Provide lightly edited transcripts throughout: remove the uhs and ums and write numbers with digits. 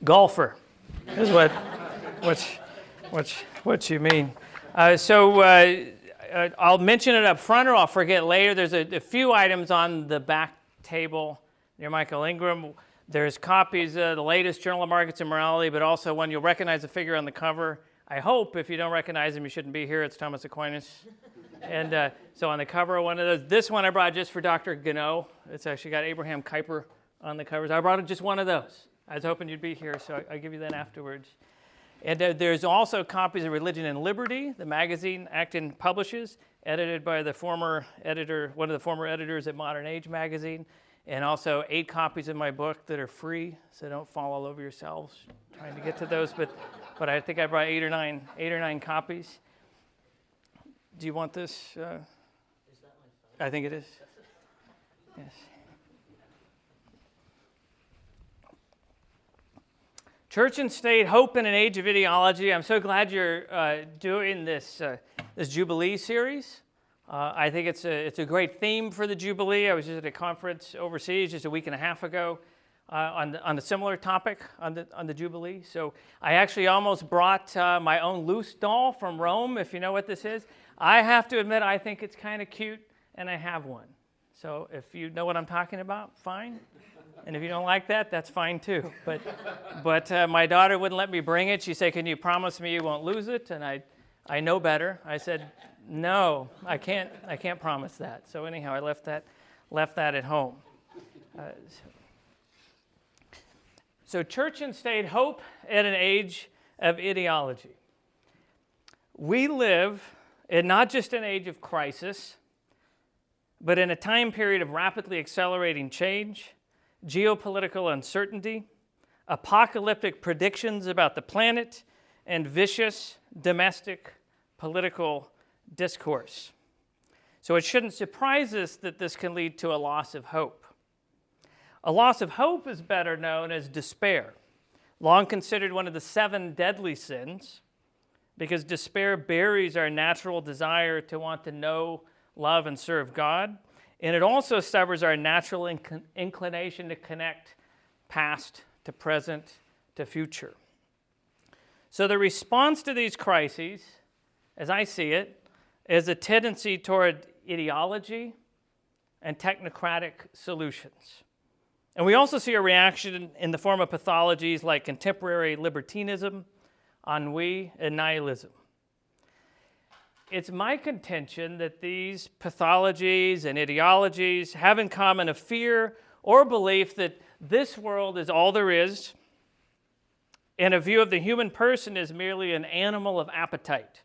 golfer is what you mean. I'll mention it up front or I'll forget later. There's a few items on the back table near Michael Ingram. There's copies of the latest Journal of Markets and Morality, but also one you'll recognize the figure on the cover. I hope if you don't recognize him, you shouldn't be here. It's Thomas Aquinas. And so on the cover of one of those, this one I brought just for Dr. Gano. It's actually got Abraham Kuyper on the covers. I brought just one of those. I was hoping you'd be here, so I'll give you that afterwards. And there's also copies of Religion and Liberty, the magazine Acton publishes, edited by the former editor, one of the former editors at Modern Age magazine, and also 8 copies of my book that are free, so don't fall all over yourselves trying to get to those. But I think I brought 8 or 9 copies. Do you want this? Is that my phone? I think it is. Yes. Church and State, Hope in an Age of Ideology. I'm so glad you're doing this Jubilee series. I think it's a great theme for the Jubilee. I was just at a conference overseas just a week and a half ago on a similar topic on the Jubilee. So I actually almost brought my own loose doll from Rome, if you know what this is. I have to admit I think it's kind of cute, and I have one. So if you know what I'm talking about, fine. And if you don't like that, that's fine too. But my daughter wouldn't let me bring it. She said, "Can you promise me you won't lose it?" And I know better. I said, "No, I can't promise that." So anyhow, I left that at home. So Church and State, Hope in an Age of Ideology. We live in not just an age of crisis, but in a time period of rapidly accelerating change, geopolitical uncertainty, apocalyptic predictions about the planet, and vicious domestic political discourse. So it shouldn't surprise us that this can lead to a loss of hope. A loss of hope is better known as despair, long considered one of the 7 deadly sins, because despair buries our natural desire to want to know, love, and serve God. And it also severs our natural inclination to connect past to present to future. So the response to these crises, as I see it, is a tendency toward ideology and technocratic solutions. And we also see a reaction in the form of pathologies like contemporary libertinism, ennui, and nihilism. It's my contention that these pathologies and ideologies have in common a fear or belief that this world is all there is, and a view of the human person as merely an animal of appetite,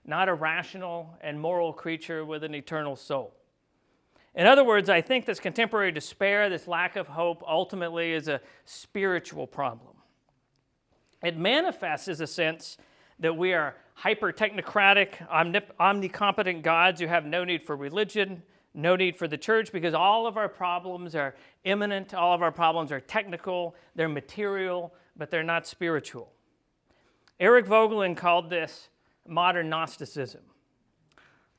not a rational and moral creature with an eternal soul. In other words, I think this contemporary despair, this lack of hope, ultimately is a spiritual problem. It manifests as a sense that we are hyper-technocratic, omnicompetent gods who have no need for religion, no need for the church, because all of our problems are imminent, all of our problems are technical, they're material, but they're not spiritual. Eric Vogelin called this modern Gnosticism.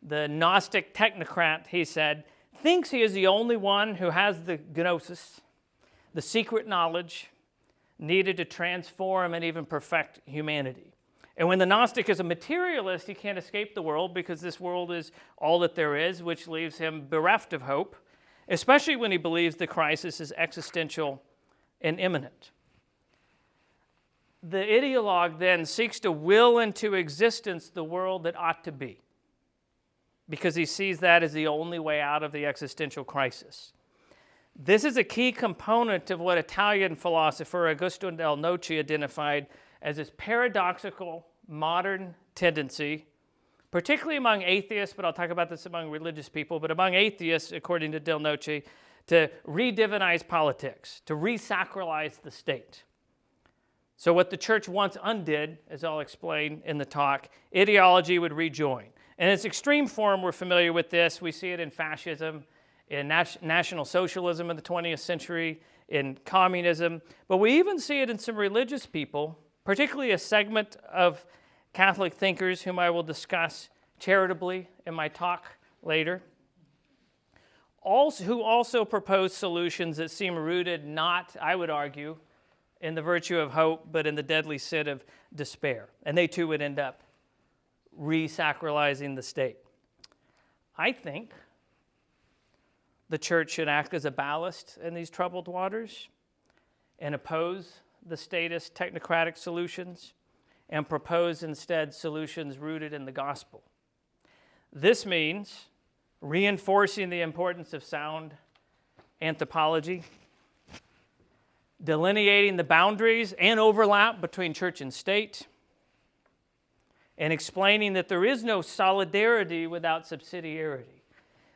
The Gnostic technocrat, he said, thinks he is the only one who has the gnosis, the secret knowledge needed to transform and even perfect humanity. And when the Gnostic is a materialist, he can't escape the world because this world is all that there is, which leaves him bereft of hope, especially when he believes the crisis is existential and imminent. The ideologue then seeks to will into existence the world that ought to be, because he sees that as the only way out of the existential crisis. This is a key component of what Italian philosopher Augusto Del Noce identified as this paradoxical modern tendency, particularly among atheists, but I'll talk about this among religious people, but among atheists, according to Del Noce, to redivinize politics, to resacralize the state. So what the church once undid, as I'll explain in the talk, ideology would rejoin. In its extreme form, we're familiar with this. We see it in fascism, in National Socialism in the 20th century, in communism, but we even see it in some religious people, particularly a segment of Catholic thinkers whom I will discuss charitably in my talk later, who also propose solutions that seem rooted not, I would argue, in the virtue of hope, but in the deadly sin of despair. And they too would end up re-sacralizing the state. I think the church should act as a ballast in these troubled waters and oppose the statist technocratic solutions and propose instead solutions rooted in the gospel. This means reinforcing the importance of sound anthropology, delineating the boundaries and overlap between church and state, and explaining that there is no solidarity without subsidiarity.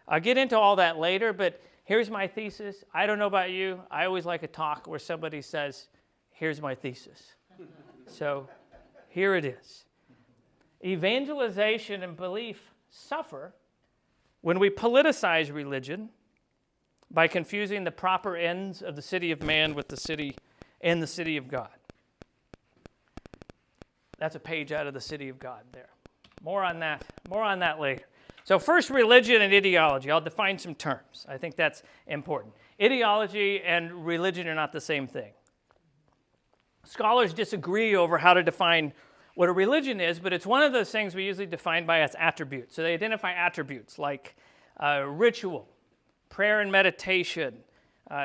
I'll get into all that later, but here's my thesis. I don't know about you. I always like a talk where somebody says, here's my thesis. So here it is. Evangelization and belief suffer when we politicize religion by confusing the proper ends of the city of man with the city and the city of God. That's a page out of the city of God there. More on that later. So first, religion and ideology. I'll define some terms. I think that's important. Ideology and religion are not the same thing. Scholars disagree over how to define what a religion is, but it's one of those things we usually define by its attributes. So they identify attributes like ritual, prayer and meditation,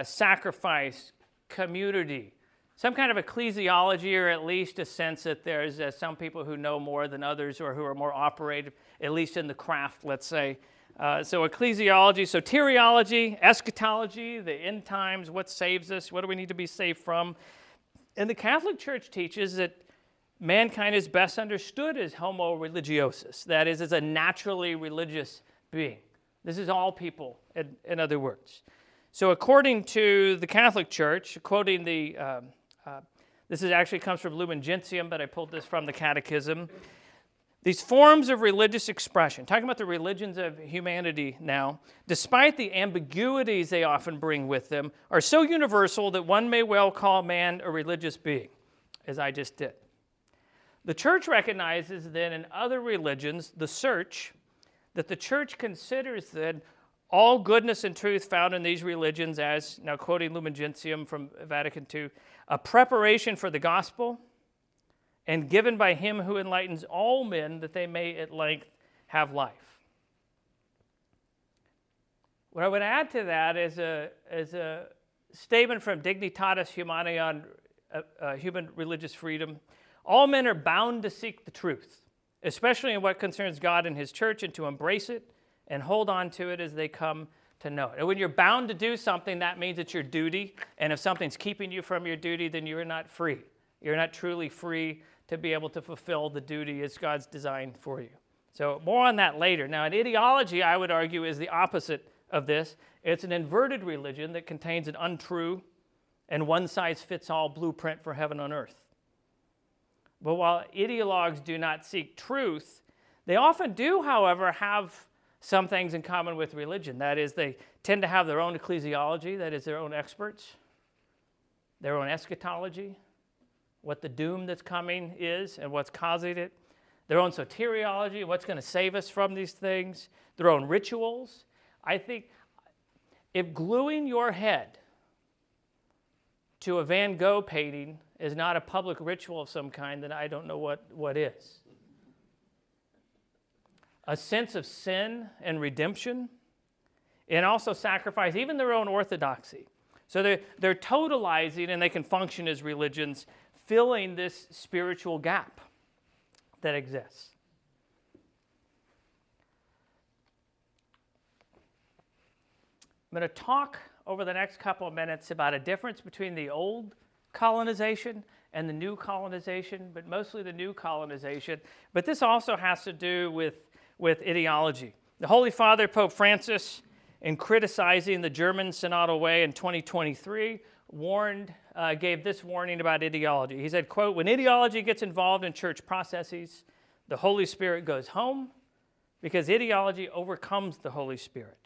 sacrifice, community, some kind of ecclesiology, or at least a sense that there's some people who know more than others or who are more operative, at least in the craft, let's say. So ecclesiology, soteriology, eschatology, the end times, what saves us, what do we need to be saved from. And the Catholic Church teaches that mankind is best understood as homo religiosus, that is, as a naturally religious being. This is all people, in other words. So according to the Catholic Church, quoting this actually comes from Lumen Gentium, but I pulled this from the Catechism. These forms of religious expression, talking about the religions of humanity now, despite the ambiguities they often bring with them, are so universal that one may well call man a religious being, as I just did. The Church recognizes then in other religions the search, that the Church considers then all goodness and truth found in these religions as, now quoting Lumen Gentium from Vatican II, a preparation for the gospel and given by him who enlightens all men that they may at length have life. What I would add to that is a statement from Dignitatis Humanae on human religious freedom. All men are bound to seek the truth, especially in what concerns God and his church, and to embrace it and hold on to it as they come to know it. And when you're bound to do something, that means it's your duty. And if something's keeping you from your duty, then you're not free. You're not truly free to be able to fulfill the duty as God's designed for you. So more on that later. Now, an ideology, I would argue, is the opposite of this. It's an inverted religion that contains an untrue and one-size-fits-all blueprint for heaven on earth. But while ideologues do not seek truth, they often do, however, have some things in common with religion. That is, they tend to have their own ecclesiology, that is, their own experts, their own eschatology, what the doom that's coming is and what's causing it, their own soteriology, what's going to save us from these things, their own rituals. I think if gluing your head to a Van Gogh painting is not a public ritual of some kind, then I don't know what is. A sense of sin and redemption, and also sacrifice, even their own orthodoxy. So they're totalizing, and they can function as religions, filling this spiritual gap that exists. I'm going to talk over the next couple of minutes about a difference between the old colonization and the new colonization, but mostly the new colonization. But this also has to do with ideology. The Holy Father, Pope Francis, in criticizing the German synodal way in 2023, gave this warning about ideology. He said, quote, "When ideology gets involved in church processes, the Holy Spirit goes home because ideology overcomes the Holy Spirit."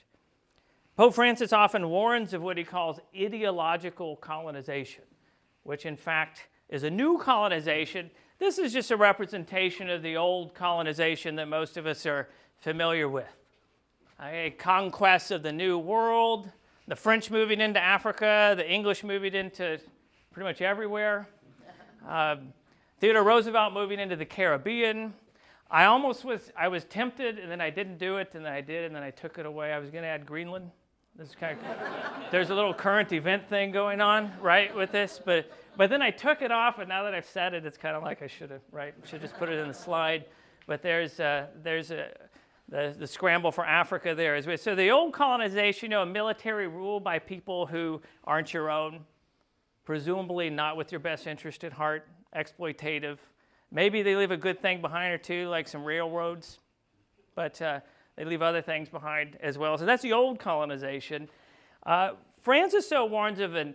Pope Francis often warns of what he calls ideological colonization, which in fact is a new colonization. This is just a representation of the old colonization that most of us are familiar with. A conquest of the New World, the French moving into Africa, the English moving into pretty much everywhere. Theodore Roosevelt moving into the Caribbean. I was tempted, and then I didn't do it, and then I did, and then I took it away. I was going to add Greenland. This is kind of, there's a little current event thing going on, right, with this, but then I took it off, and now that I've said it, it's kind of like I should have, right? Should just put it in the slide. But there's the scramble for Africa there as well. So the old colonization, a military rule by people who aren't your own, presumably not with your best interest at heart, exploitative. Maybe they leave a good thing behind or two, like some railroads, but they leave other things behind as well. So that's the old colonization. Pope Francis warns of an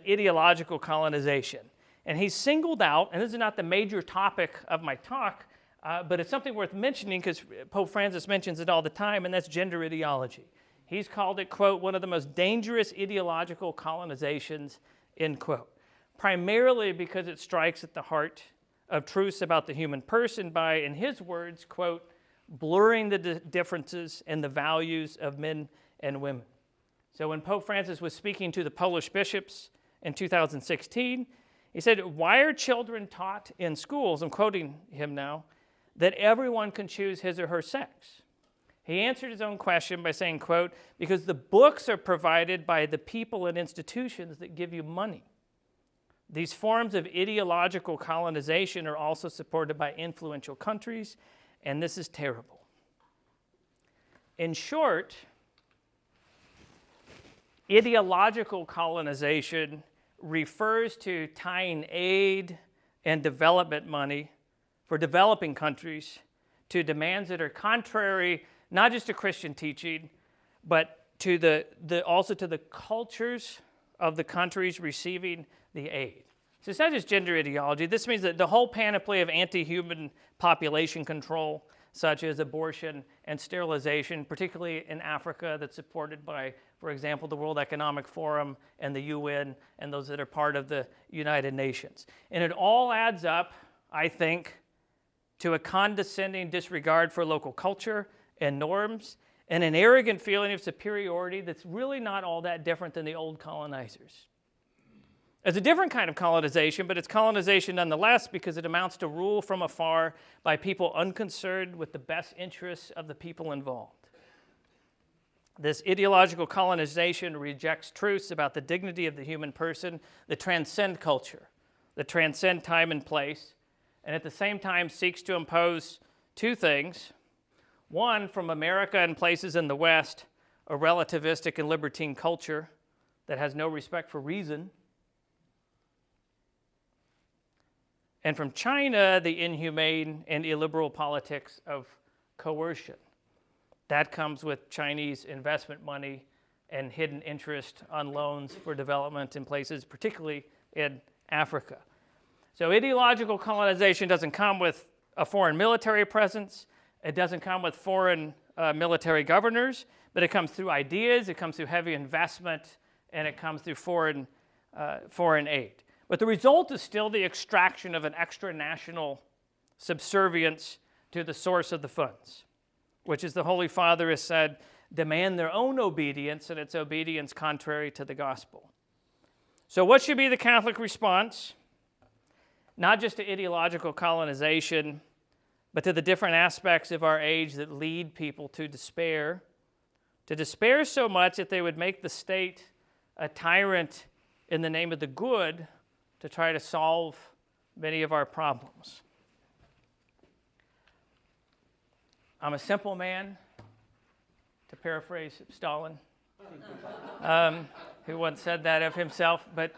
ideological colonization. And he's singled out, and this is not the major topic of my talk, but it's something worth mentioning because Pope Francis mentions it all the time, and that's gender ideology. He's called it, quote, one of the most dangerous ideological colonizations, end quote. Primarily because it strikes at the heart of truths about the human person by, in his words, quote, blurring the differences in the values of men and women. So when Pope Francis was speaking to the Polish bishops in 2016, he said, why are children taught in schools, I'm quoting him now, that everyone can choose his or her sex? He answered his own question by saying, quote, because the books are provided by the people and institutions that give you money. These forms of ideological colonization are also supported by influential countries, and this is terrible. In short, ideological colonization refers to tying aid and development money for developing countries to demands that are contrary not just to Christian teaching, but to also to the cultures of the countries receiving the aid. So it's not just gender ideology. This means that the whole panoply of anti-human population control, such as abortion and sterilization, particularly in Africa, that's supported by, for example, the World Economic Forum and the UN and those that are part of the United Nations. And it all adds up, I think, to a condescending disregard for local culture and norms and an arrogant feeling of superiority that's really not all that different than the old colonizers. It's a different kind of colonization, but it's colonization nonetheless because it amounts to rule from afar by people unconcerned with the best interests of the people involved. This ideological colonization rejects truths about the dignity of the human person that transcend culture, that transcend time and place, and at the same time seeks to impose two things. One, from America and places in the West, a relativistic and libertine culture that has no respect for reason. And from China, the inhumane and illiberal politics of coercion. That comes with Chinese investment money and hidden interest on loans for development in places, particularly in Africa. So ideological colonization doesn't come with a foreign military presence. It doesn't come with foreign military governors, but it comes through ideas, it comes through heavy investment, and it comes through foreign aid. But the result is still the extraction of an extra-national subservience to the source of the funds, which, as the Holy Father has said, demand their own obedience, and it's obedience contrary to the gospel. So what should be the Catholic response? Not just to ideological colonization, but to the different aspects of our age that lead people to despair so much that they would make the state a tyrant in the name of the good to try to solve many of our problems. I'm a simple man, to paraphrase Stalin, who once said that of himself. But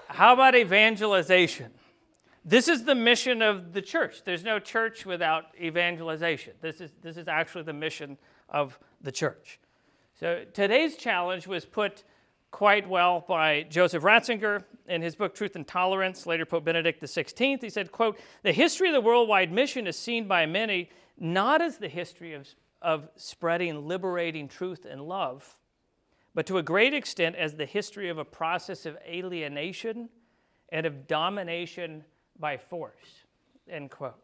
how about evangelization? This is the mission of the church. There's no church without evangelization. This is actually the mission of the church. So today's challenge was put quite well by Joseph Ratzinger in his book, Truth and Tolerance, later Pope Benedict XVI. He said, quote, the history of the worldwide mission is seen by many not as the history of spreading liberating truth and love, but to a great extent as the history of a process of alienation and of domination by force, end quote.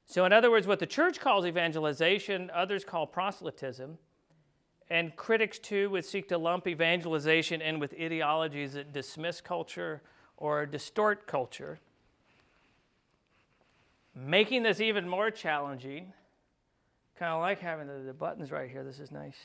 So in other words, what the church calls evangelization, others call proselytism. and critics too would seek to lump evangelization in with ideologies that dismiss culture or distort culture. Making this even more challenging, kind of like having the buttons right here, this is nice,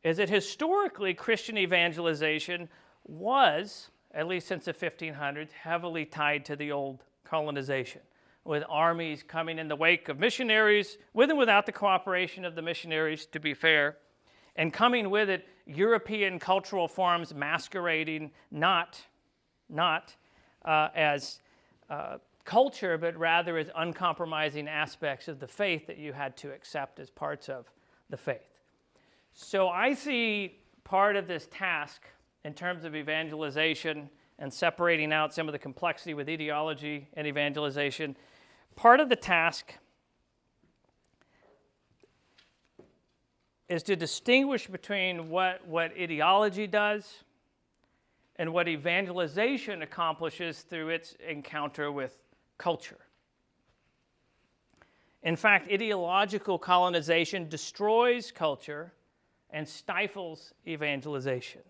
is that historically Christian evangelization was, at least since the 1500s, heavily tied to the old colonization, with armies coming in the wake of missionaries, with and without the cooperation of the missionaries, to be fair, and coming with it European cultural forms masquerading not as culture, but rather as uncompromising aspects of the faith that you had to accept as parts of the faith. So I see part of this task in terms of evangelization and separating out some of the complexity with ideology and evangelization. Part of the task is to distinguish between what ideology does and what evangelization accomplishes through its encounter with culture. In fact, ideological colonization destroys culture and stifles evangelization.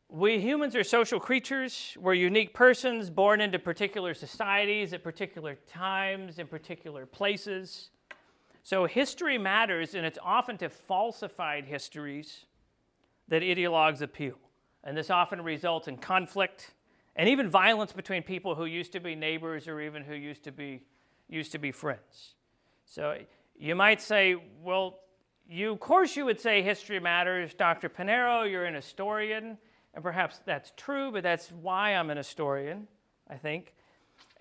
We humans are social creatures. We're unique persons born into particular societies at particular times in particular places. So history matters, and it's often to falsified histories that ideologues appeal. And this often results in conflict and even violence between people who used to be neighbors or even who used to be friends. So you might say, well, of course you would say history matters. Dr. Pinheiro, you're an historian. And perhaps that's true, but that's why I'm an historian, I think.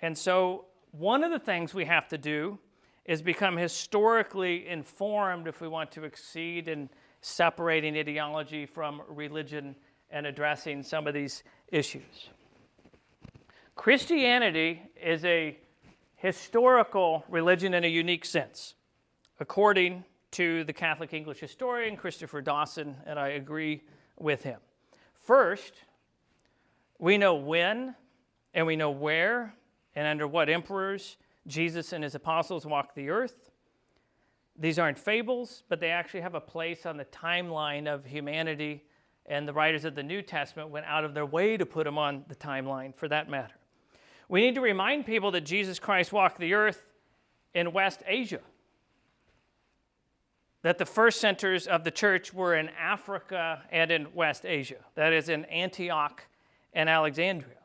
And so one of the things we have to do is become historically informed if we want to exceed in separating ideology from religion and addressing some of these issues. Christianity is a historical religion in a unique sense, according to the Catholic English historian Christopher Dawson, and I agree with him. First, we know when and we know where and under what emperors Jesus and his apostles walked the earth. These aren't fables, but they actually have a place on the timeline of humanity, and the writers of the New Testament went out of their way to put them on the timeline for that matter. We need to remind people that Jesus Christ walked the earth in West Asia, that the first centers of the church were in Africa and in West Asia, that is in Antioch and Alexandria.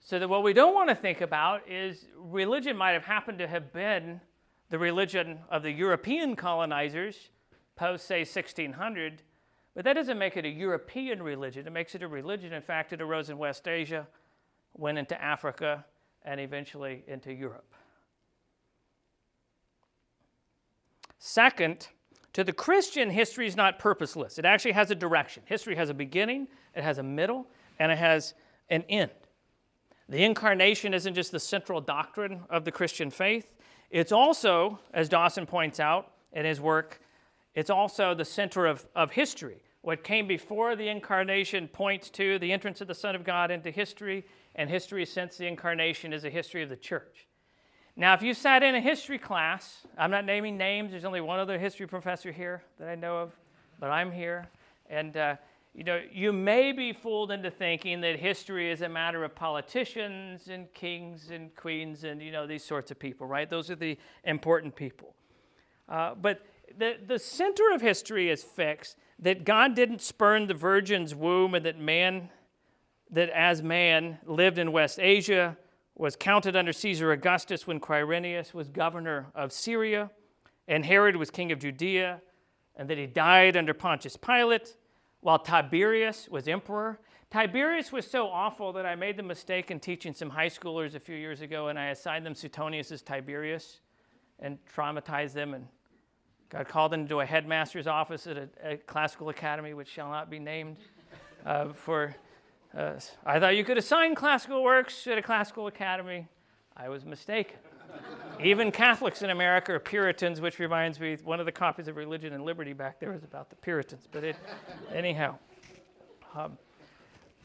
So that what we don't want to think about is religion might have happened to have been the religion of the European colonizers post, say, 1600, but that doesn't make it a European religion. It makes it a religion, in fact, it arose in West Asia, went into Africa, and eventually into Europe. Second, to the Christian, history is not purposeless. It actually has a direction. History has a beginning, it has a middle, and it has an end. The incarnation isn't just the central doctrine of the Christian faith. It's also, as Dawson points out in his work, it's also the center of history. What came before the incarnation points to the entrance of the Son of God into history, and history since the incarnation is a history of the church. Now, if you sat in a history class, I'm not naming names, there's only one other history professor here that I know of, but I'm here, and you may be fooled into thinking that history is a matter of politicians and kings and queens and these sorts of people, right? Those are the important people. But the center of history is fixed, that God didn't spurn the virgin's womb, and that as man lived in West Asia, was counted under Caesar Augustus when Quirinius was governor of Syria, and Herod was king of Judea, and that he died under Pontius Pilate, while Tiberius was emperor. Tiberius was so awful that I made the mistake in teaching some high schoolers a few years ago, and I assigned them Suetonius as Tiberius and traumatized them, and got called into a headmaster's office at a classical academy, which shall not be named, I thought you could assign classical works at a classical academy. I was mistaken. Even Catholics in America are Puritans, which reminds me, one of the copies of Religion and Liberty back there was about the Puritans. But anyhow.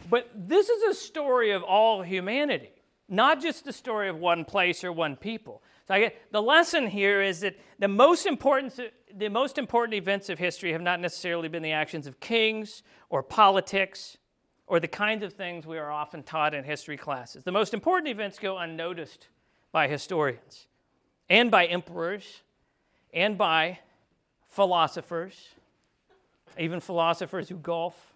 But this is a story of all humanity. not just the story of one place or one people. So the lesson here is that the most important events of history have not necessarily been the actions of kings or politics or the kinds of things we are often taught in history classes. The most important events go unnoticed by historians and by emperors and by philosophers, even philosophers who golf,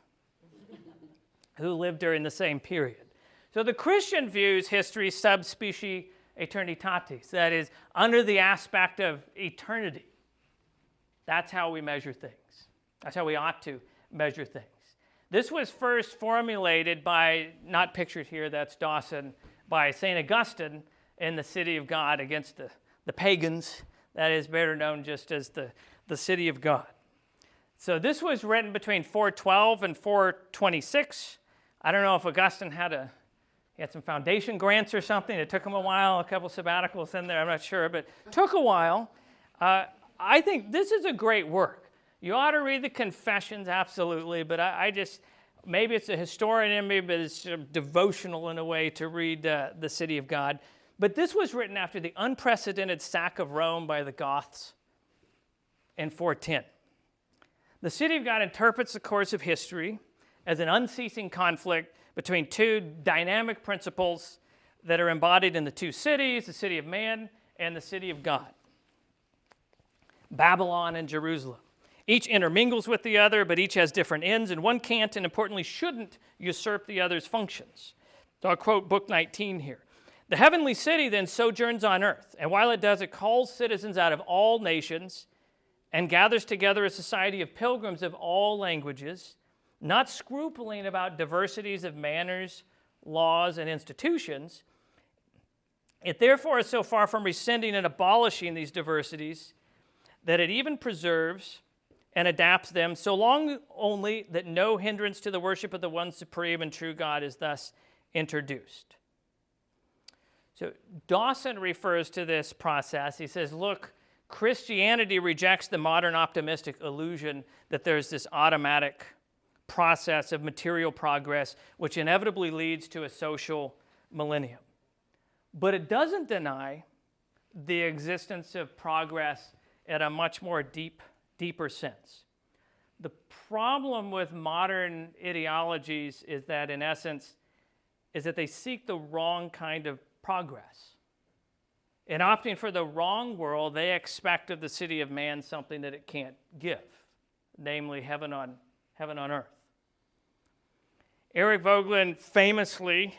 who lived during the same period. So the Christian views history sub specie aeternitatis, that is, under the aspect of eternity. That's how we measure things. That's how we ought to measure things. This was first formulated by, not pictured here, that's Dawson, by St. Augustine in the City of God against the pagans, that is better known just as the City of God. So this was written between 412 and 426. I don't know if Augustine had some foundation grants or something. It took him a while, a couple sabbaticals in there, I'm not sure, but it took a while. I think this is a great work. You ought to read the Confessions, absolutely, but I just, maybe it's a historian in me, but it's sort of devotional in a way to read the City of God. But this was written after the unprecedented sack of Rome by the Goths in 410. The City of God interprets the course of history as an unceasing conflict between two dynamic principles that are embodied in the two cities, the city of man and the city of God, Babylon and Jerusalem. Each intermingles with the other, but each has different ends, and one can't and importantly shouldn't usurp the other's functions. So I'll quote Book 19 here. The heavenly city then sojourns on earth, and while it does, it calls citizens out of all nations and gathers together a society of pilgrims of all languages, not scrupling about diversities of manners, laws, and institutions. It therefore is so far from rescinding and abolishing these diversities that it even preserves and adapts them, so long only that no hindrance to the worship of the one supreme and true God is thus introduced. So Dawson refers to this process. He says, look, Christianity rejects the modern optimistic illusion that there's this automatic process of material progress which inevitably leads to a social millennium. But it doesn't deny the existence of progress at a much more deeper sense. The problem with modern ideologies is that, in essence, is that they seek the wrong kind of progress. In opting for the wrong world, they expect of the city of man something that it can't give, namely heaven on earth. Eric Voegelin famously,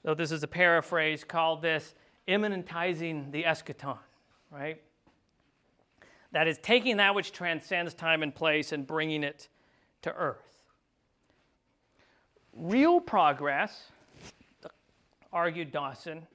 though this is a paraphrase, called this immanentizing the eschaton, right? That is taking that which transcends time and place and bringing it to earth. Real progress, argued Dawson,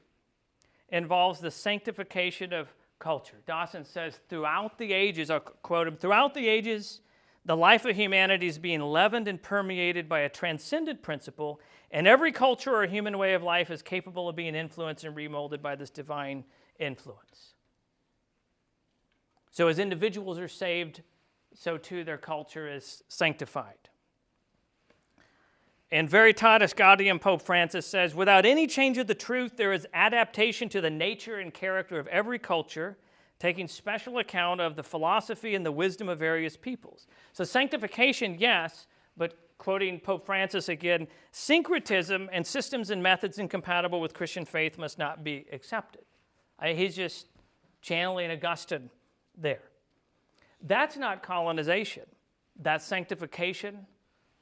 involves the sanctification of culture. Dawson says, throughout the ages, I'll quote him, throughout the ages, the life of humanity is being leavened and permeated by a transcendent principle, and every culture or human way of life is capable of being influenced and remolded by this divine influence. So as individuals are saved, so too their culture is sanctified. In Veritatis Gaudium, Pope Francis says, without any change of the truth, there is adaptation to the nature and character of every culture, taking special account of the philosophy and the wisdom of various peoples. So sanctification, yes, but quoting Pope Francis again, syncretism and systems and methods incompatible with Christian faith must not be accepted. He's just channeling Augustine there. That's not colonization. That's sanctification.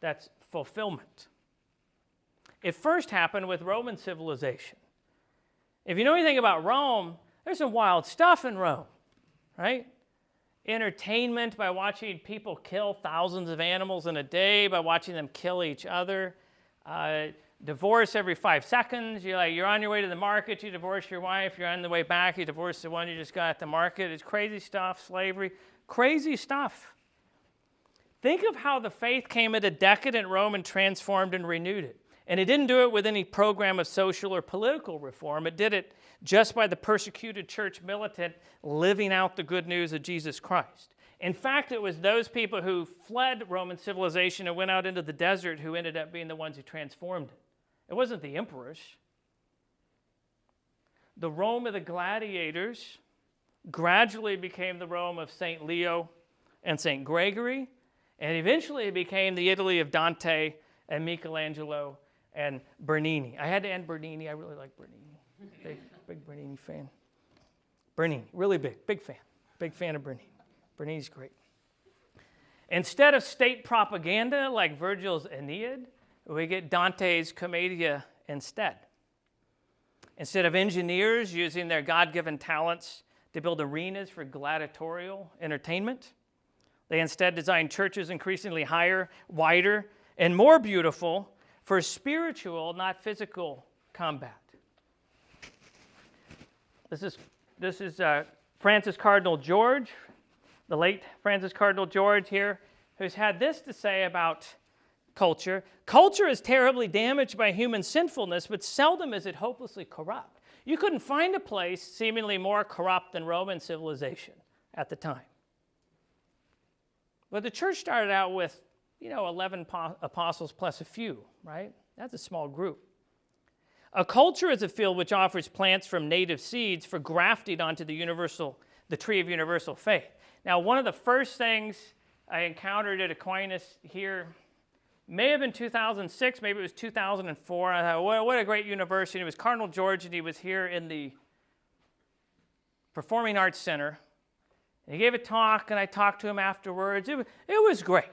That's fulfillment. It first happened with Roman civilization. If you know anything about Rome, there's some wild stuff in Rome, right? Entertainment by watching people kill thousands of animals in a day, by watching them kill each other. Divorce every 5 seconds. You're on your way to the market, you divorce your wife. You're on the way back, you divorce the one you just got at the market. It's crazy stuff, slavery, crazy stuff. Think of how the faith came into decadent Rome and transformed and renewed it. And it didn't do it with any program of social or political reform. It did it just by the persecuted church militant living out the good news of Jesus Christ. In fact, it was those people who fled Roman civilization and went out into the desert who ended up being the ones who transformed it. It wasn't the emperors. The Rome of the gladiators gradually became the Rome of St. Leo and St. Gregory, and eventually it became the Italy of Dante and Michelangelo and Bernini. I had to end Bernini. I really like Bernini. Big Bernini fan. Bernini, really big fan. Big fan of Bernini. Bernini's great. Instead of state propaganda like Virgil's Aeneid, we get Dante's Commedia instead. Instead of engineers using their God-given talents to build arenas for gladiatorial entertainment, they instead design churches increasingly higher, wider, and more beautiful for spiritual, not physical combat. This is Francis Cardinal George, the late Francis Cardinal George here, who's had this to say about culture. Culture is terribly damaged by human sinfulness, but seldom is it hopelessly corrupt. You couldn't find a place seemingly more corrupt than Roman civilization at the time. But the church started out with, 11 apostles plus a few, right? That's a small group. A culture is a field which offers plants from native seeds for grafting onto the tree of universal faith. Now, one of the first things I encountered at Aquinas here may have been 2006, maybe it was 2004. I thought, what a great university. It was Cardinal George, and he was here in the Performing Arts Center. And he gave a talk, and I talked to him afterwards. It was great.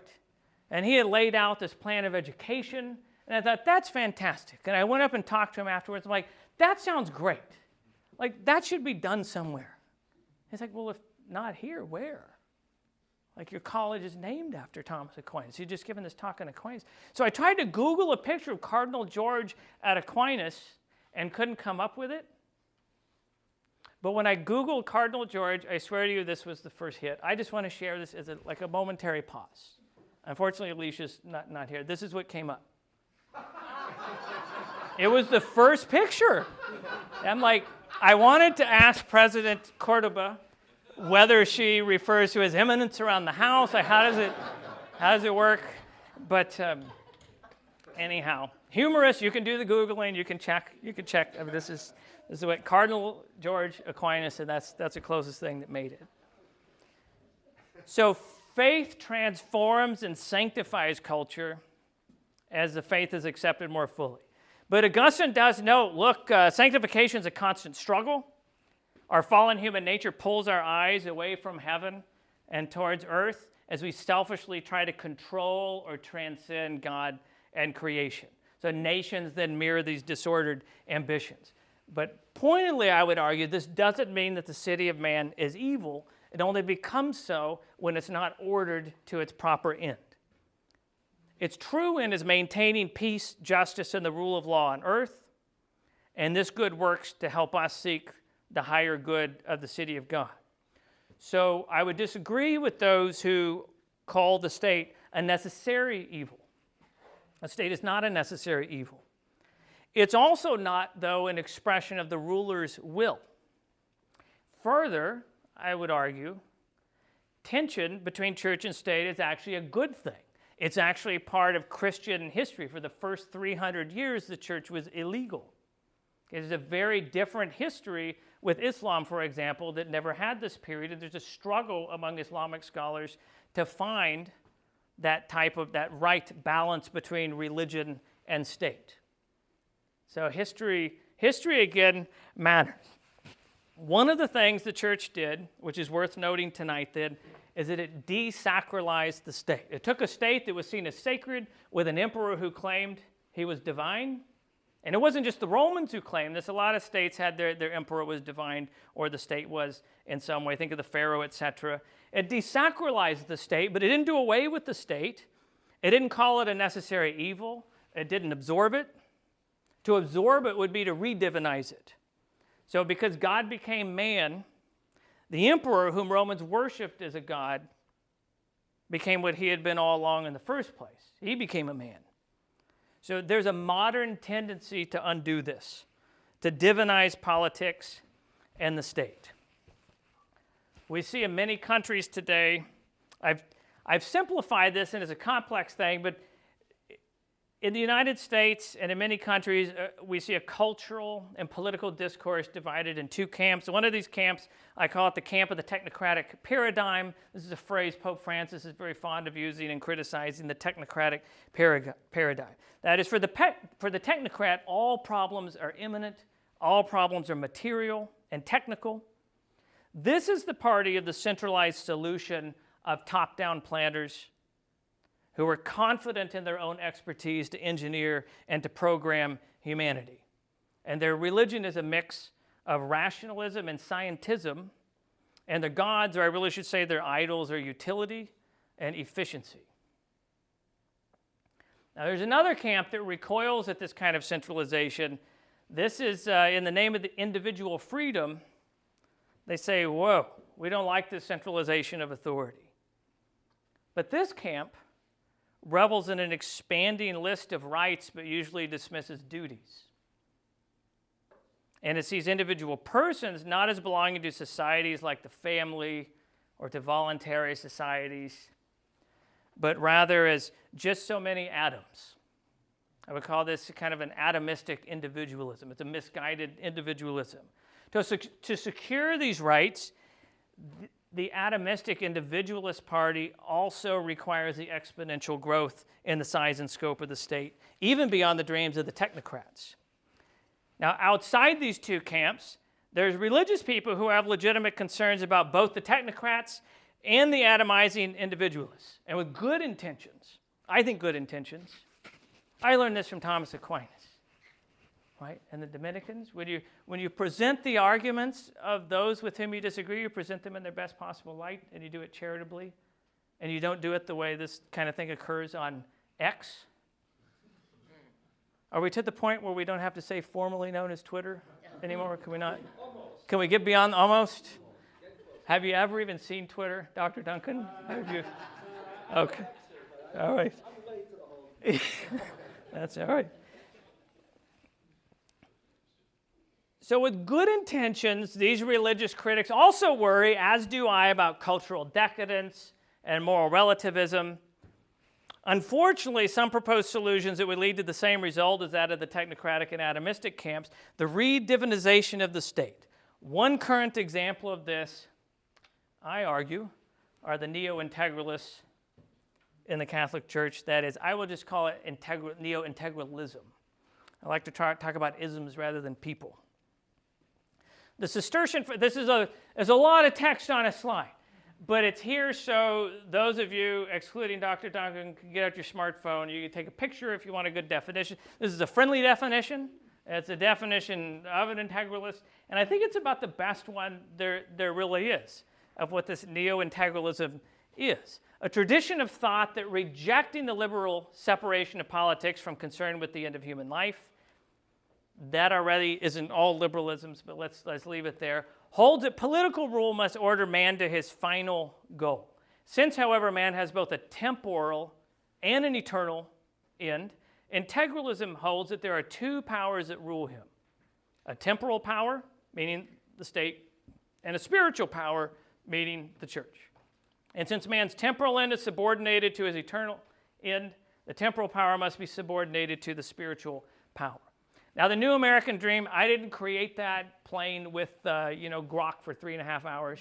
And he had laid out this plan of education, and I thought, that's fantastic. And I went up and talked to him afterwards. I'm like, that sounds great. Like, that should be done somewhere. He's like, well, if not here, where? Like, your college is named after Thomas Aquinas. You've just given this talk on Aquinas. So I tried to Google a picture of Cardinal George at Aquinas and couldn't come up with it. But when I Googled Cardinal George, I swear to you, this was the first hit. I just want to share this as a momentary pause. Unfortunately, Alicia's not here. This is what came up. It was the first picture. I'm like, I wanted to ask President Cordoba whether she refers to his eminence around the house. Like, how does it work? But anyhow, humorous. You can do the Googling. You can check. I mean, this is what Cardinal George Aquinas said. That's the closest thing that made it. So faith transforms and sanctifies culture as the faith is accepted more fully. But Augustine does note, look, sanctification is a constant struggle. Our fallen human nature pulls our eyes away from heaven and towards earth as we selfishly try to control or transcend God and creation. So nations then mirror these disordered ambitions. But pointedly, I would argue, this doesn't mean that the city of man is evil. It only becomes so when it's not ordered to its proper end. Its true end is maintaining peace, justice, and the rule of law on earth, and this good works to help us seek the higher good of the city of God. So I would disagree with those who call the state a necessary evil. A state is not a necessary evil. It's also not, though, an expression of the ruler's will. Further, I would argue, tension between church and state is actually a good thing. It's actually part of Christian history. For the first 300 years, the church was illegal. It is a very different history with Islam, for example, that never had this period. And there's a struggle among Islamic scholars to find that right balance between religion and state. So history again matters. One of the things the church did, which is worth noting tonight then, is that it desacralized the state. It took a state that was seen as sacred with an emperor who claimed he was divine. And it wasn't just the Romans who claimed this. A lot of states had their emperor was divine or the state was in some way. Think of the Pharaoh, etc. It desacralized the state, but it didn't do away with the state. It didn't call it a necessary evil. It didn't absorb it. To absorb it would be to redivinize it. So because God became man, the emperor, whom Romans worshipped as a god, became what he had been all along in the first place. He became a man. So there's a modern tendency to undo this, to divinize politics and the state. We see in many countries today, I've simplified this, and it's a complex thing, but In the United States and in many countries, we see a cultural and political discourse divided in two camps. One of these camps, I call it the camp of the technocratic paradigm. This is a phrase Pope Francis is very fond of using and criticizing, the technocratic paradigm. That is, for the technocrat, all problems are imminent, all problems are material and technical. This is the party of the centralized solution of top-down planners who are confident in their own expertise to engineer and to program humanity. And their religion is a mix of rationalism and scientism, and their gods, or I really should say their idols, are utility and efficiency. Now there's another camp that recoils at this kind of centralization. This is in the name of the individual freedom. They say, whoa, we don't like this centralization of authority. But this camp revels in an expanding list of rights, but usually dismisses duties. And it sees individual persons not as belonging to societies like the family or to voluntary societies, but rather as just so many atoms. I would call this kind of an atomistic individualism. It's a misguided individualism. To secure these rights, the atomistic individualist party also requires the exponential growth in the size and scope of the state, even beyond the dreams of the technocrats. Now, outside these two camps, there's religious people who have legitimate concerns about both the technocrats and the atomizing individualists, and with good intentions. I think good intentions. I learned this from Thomas Aquinas. Right? And the Dominicans, when you present the arguments of those with whom you disagree, you present them in their best possible light, and you do it charitably, and you don't do it the way this kind of thing occurs on X. Are we to the point where we don't have to say formerly known as Twitter anymore? Can we not? Almost. Can we get beyond almost? Have you ever even seen Twitter, Dr. Duncan? Have you? Okay. All right. That's all right. So with good intentions, these religious critics also worry, as do I, about cultural decadence and moral relativism. Unfortunately, some proposed solutions that would lead to the same result as that of the technocratic and atomistic camps, the re-divinization of the state. One current example of this, I argue, are the neo-integralists in the Catholic Church. That is, I will just call it neo-integralism. I like to talk about isms rather than people. The Cistercian, there's a lot of text on a slide, but it's here so those of you, excluding Dr. Duncan, can get out your smartphone. You can take a picture if you want a good definition. This is a friendly definition. It's a definition of an integralist, and I think it's about the best one there really is of what this neo-integralism is. A tradition of thought that rejecting the liberal separation of politics from concern with the end of human life, that already isn't all liberalisms, but let's leave it there, holds that political rule must order man to his final goal. Since, however, man has both a temporal and an eternal end, integralism holds that there are two powers that rule him. A temporal power, meaning the state, and a spiritual power, meaning the church. And since man's temporal end is subordinated to his eternal end, the temporal power must be subordinated to the spiritual power. Now, the New American Dream, I didn't create that playing with, grok for 3.5 hours.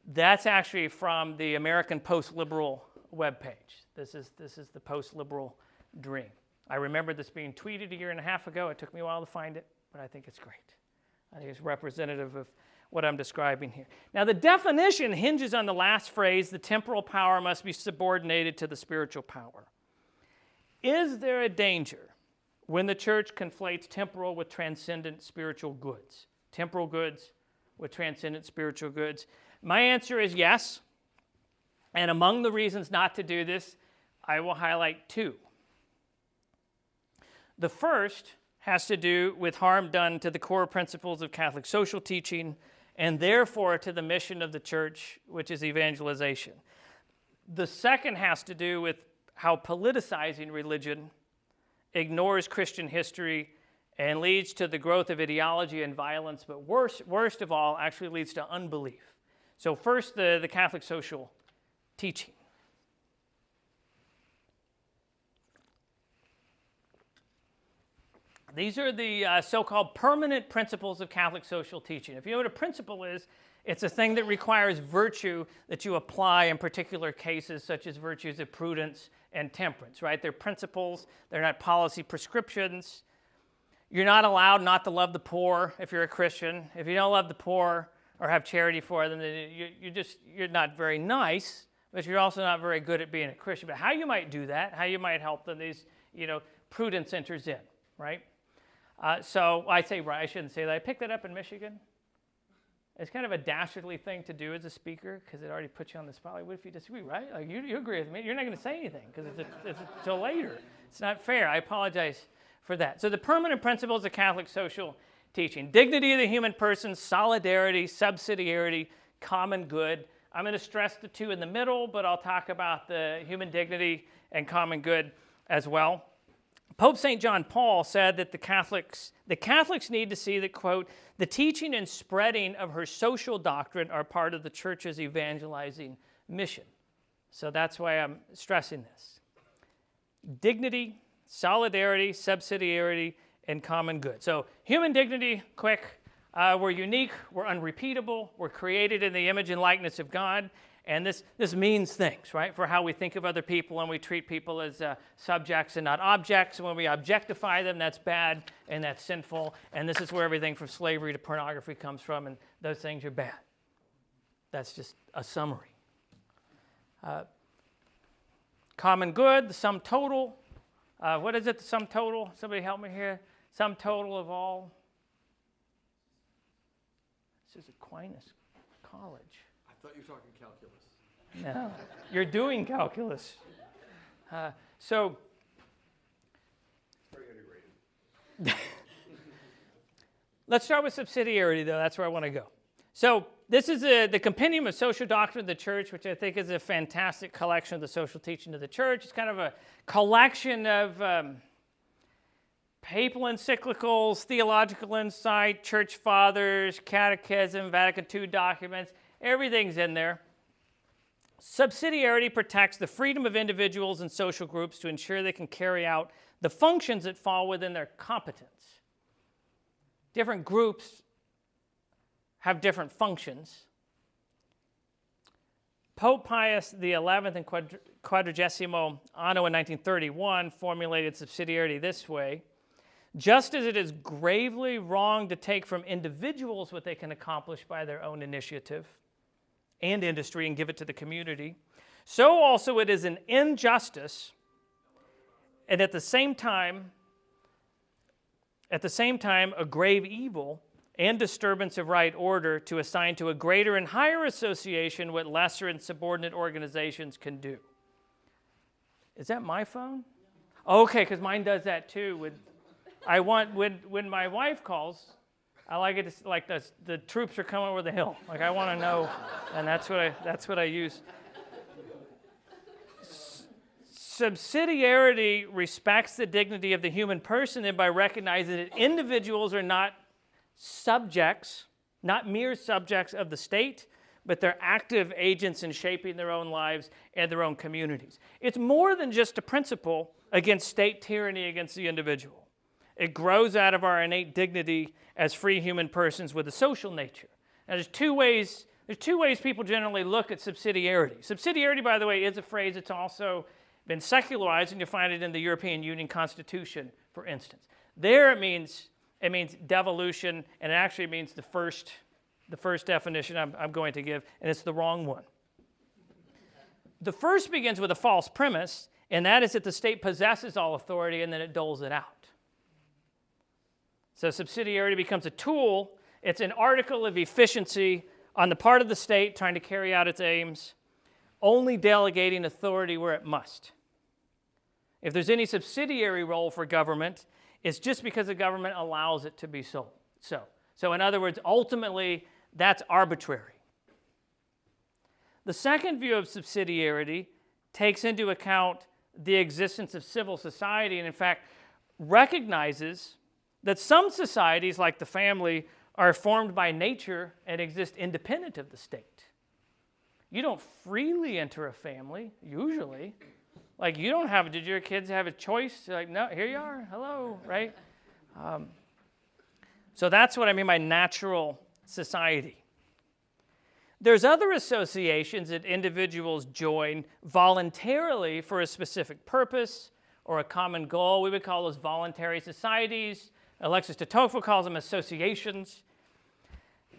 That's actually from the American Post-Liberal webpage. This is the Post-Liberal Dream. I remember this being tweeted 1.5 years ago. It took me a while to find it, but I think it's great. I think it's representative of what I'm describing here. Now, the definition hinges on the last phrase, the temporal power must be subordinated to the spiritual power. Is there a danger when the church conflates temporal with transcendent spiritual goods? Temporal goods with transcendent spiritual goods? My answer is yes. And among the reasons not to do this, I will highlight two. The first has to do with harm done to the core principles of Catholic social teaching and therefore to the mission of the church, which is evangelization. The second has to do with how politicizing religion ignores Christian history and leads to the growth of ideology and violence, but worst of all, actually leads to unbelief. So first, the Catholic social teaching. These are the so-called permanent principles of Catholic social teaching. If you know what a principle is, it's a thing that requires virtue that you apply in particular cases, such as virtues of prudence and temperance, right? They're principles. They're not policy prescriptions. You're not allowed not to love the poor if you're a Christian. If you don't love the poor or have charity for them, then you're not very nice, but you're also not very good at being a Christian. But how you might do that, how you might help them, prudence enters in, right? So I shouldn't say that. I picked that up in Michigan. It's kind of a dastardly thing to do as a speaker because it already puts you on the spot. Like, what if you disagree, right? Like, you agree with me. You're not going to say anything because it's until later. It's not fair. I apologize for that. So the permanent principles of Catholic social teaching: dignity of the human person, solidarity, subsidiarity, common good. I'm going to stress the two in the middle, but I'll talk about the human dignity and common good as well. Pope St. John Paul said that the Catholics need to see that, quote, the teaching and spreading of her social doctrine are part of the Church's evangelizing mission. So that's why I'm stressing this. Dignity, solidarity, subsidiarity, and common good. So human dignity, quick. We're unique, we're unrepeatable, we're created in the image and likeness of God. And this means things, right, for how we think of other people, and we treat people as subjects and not objects. And when we objectify them, that's bad and that's sinful. And this is where everything from slavery to pornography comes from, and those things are bad. That's just a summary. Common good, the sum total. What is it, the sum total? Somebody help me here. Sum total of all. This is Aquinas College. I thought you were talking calculus. No, you're doing calculus. So, very integrated. Let's start with subsidiarity, though. That's where I want to go. So this is the Compendium of Social Doctrine of the Church, which I think is a fantastic collection of the social teaching of the Church. It's kind of a collection of papal encyclicals, theological insight, church fathers, catechism, Vatican II documents. Everything's in there. Subsidiarity protects the freedom of individuals and social groups to ensure they can carry out the functions that fall within their competence. Different groups have different functions. Pope Pius XI in Quadragesimo Anno in 1931 formulated subsidiarity this way: just as it is gravely wrong to take from individuals what they can accomplish by their own initiative and industry and give it to the community, so also it is an injustice and at the same time a grave evil and disturbance of right order to assign to a greater and higher association what lesser and subordinate organizations can do. Is that my phone? Okay, because mine does that too. When my wife calls, I like it like the troops are coming over the hill. Like, I want to know, and that's what I use. Subsidiarity respects the dignity of the human person, and by recognizing that individuals are not subjects, not mere subjects of the state, but they're active agents in shaping their own lives and their own communities. It's more than just a principle against state tyranny against the individual. It grows out of our innate dignity as free human persons with a social nature. Now, there's two ways people generally look at subsidiarity. Subsidiarity, by the way, is a phrase that's also been secularized, and you find it in the European Union Constitution, for instance. There it means devolution, and it actually means the first definition I'm going to give, and it's the wrong one. The first begins with a false premise, and that is that the state possesses all authority and then it doles it out. So subsidiarity becomes a tool. It's an article of efficiency on the part of the state trying to carry out its aims, only delegating authority where it must. If there's any subsidiary role for government, it's just because the government allows it to be so. So in other words, ultimately, that's arbitrary. The second view of subsidiarity takes into account the existence of civil society and, in fact, recognizes that some societies, like the family, are formed by nature and exist independent of the state. You don't freely enter a family, usually. Like, you don't have, did your kids have a choice? Like, no, here you are, hello, right? So that's what I mean by natural society. There's other associations that individuals join voluntarily for a specific purpose or a common goal. We would call those voluntary societies. Alexis de Tocqueville calls them associations.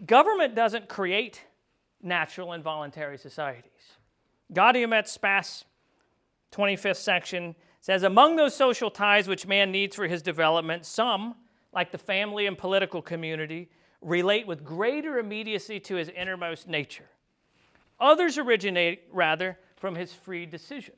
Government doesn't create natural and voluntary societies. Gaudium et Spes, 25th section, says, among those social ties which man needs for his development, some, like the family and political community, relate with greater immediacy to his innermost nature. Others originate, rather, from his free decision.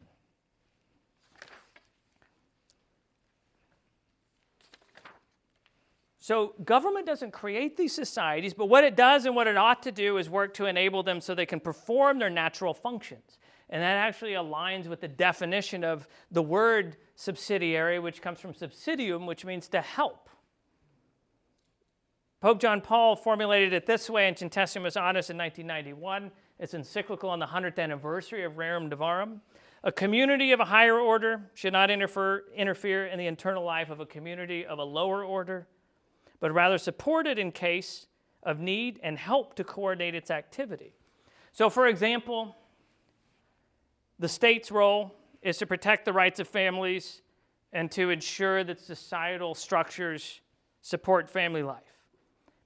So government doesn't create these societies, but what it does and what it ought to do is work to enable them so they can perform their natural functions. And that actually aligns with the definition of the word subsidiary, which comes from subsidium, which means to help. Pope John Paul formulated it this way in Centesimus Annus in 1991. It's encyclical on the 100th anniversary of Rerum Novarum. A community of a higher order should not interfere in the internal life of a community of a lower order, but rather support it in case of need and help to coordinate its activity. So, for example, the state's role is to protect the rights of families and to ensure that societal structures support family life.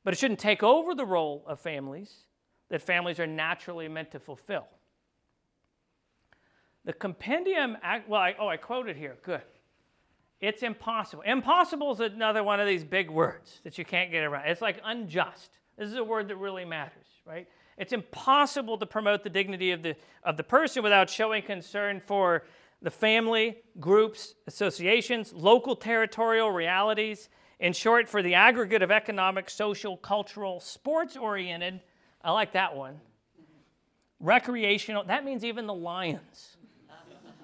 But it shouldn't take over the role of families that families are naturally meant to fulfill. The compendium, I quoted here, good. It's impossible. Impossible is another one of these big words that you can't get around. It's like unjust. This is a word that really matters, right? It's impossible to promote the dignity of the person without showing concern for the family, groups, associations, local territorial realities, in short, for the aggregate of economic, social, cultural, sports-oriented, I like that one, recreational, that means even the Lions,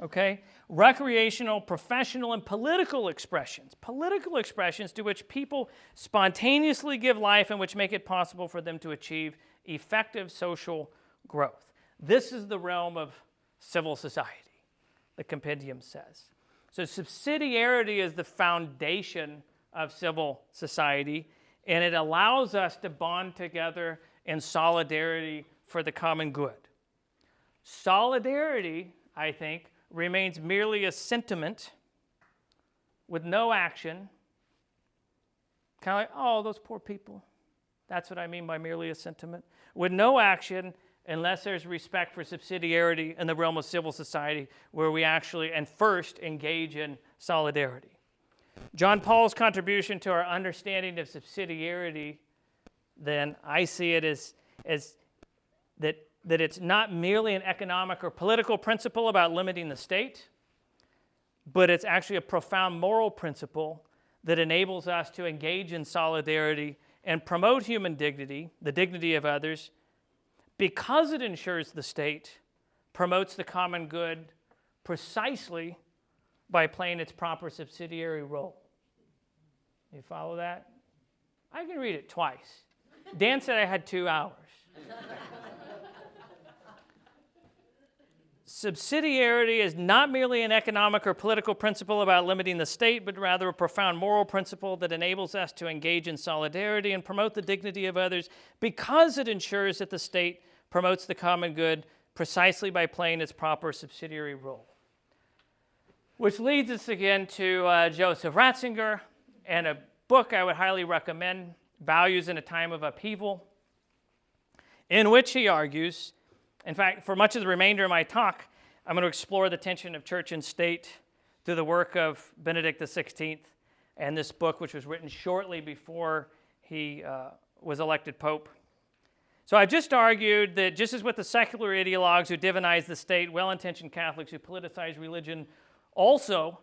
okay? Recreational, professional, and political expressions to which people spontaneously give life and which make it possible for them to achieve effective social growth. This is the realm of civil society, the compendium says. So subsidiarity is the foundation of civil society, and it allows us to bond together in solidarity for the common good. Solidarity, I think, remains merely a sentiment with no action. Kind of like, oh, those poor people. That's what I mean by merely a sentiment. With no action unless there's respect for subsidiarity in the realm of civil society where we actually and first engage in solidarity. John Paul's contribution to our understanding of subsidiarity, then I see it as that it's not merely an economic or political principle about limiting the state, but it's actually a profound moral principle that enables us to engage in solidarity and promote human dignity, the dignity of others, because it ensures the state promotes the common good precisely by playing its proper subsidiary role. You follow that? I can read it twice. Dan said I had 2 hours. Subsidiarity is not merely an economic or political principle about limiting the state, but rather a profound moral principle that enables us to engage in solidarity and promote the dignity of others because it ensures that the state promotes the common good precisely by playing its proper subsidiary role. Which leads us again to Joseph Ratzinger and a book I would highly recommend, Values in a Time of Upheaval, in which he argues, in fact, for much of the remainder of my talk, I'm going to explore the tension of church and state through the work of Benedict XVI and this book, which was written shortly before he was elected Pope. So I've just argued that just as with the secular ideologues who divinize the state, well-intentioned Catholics who politicize religion also,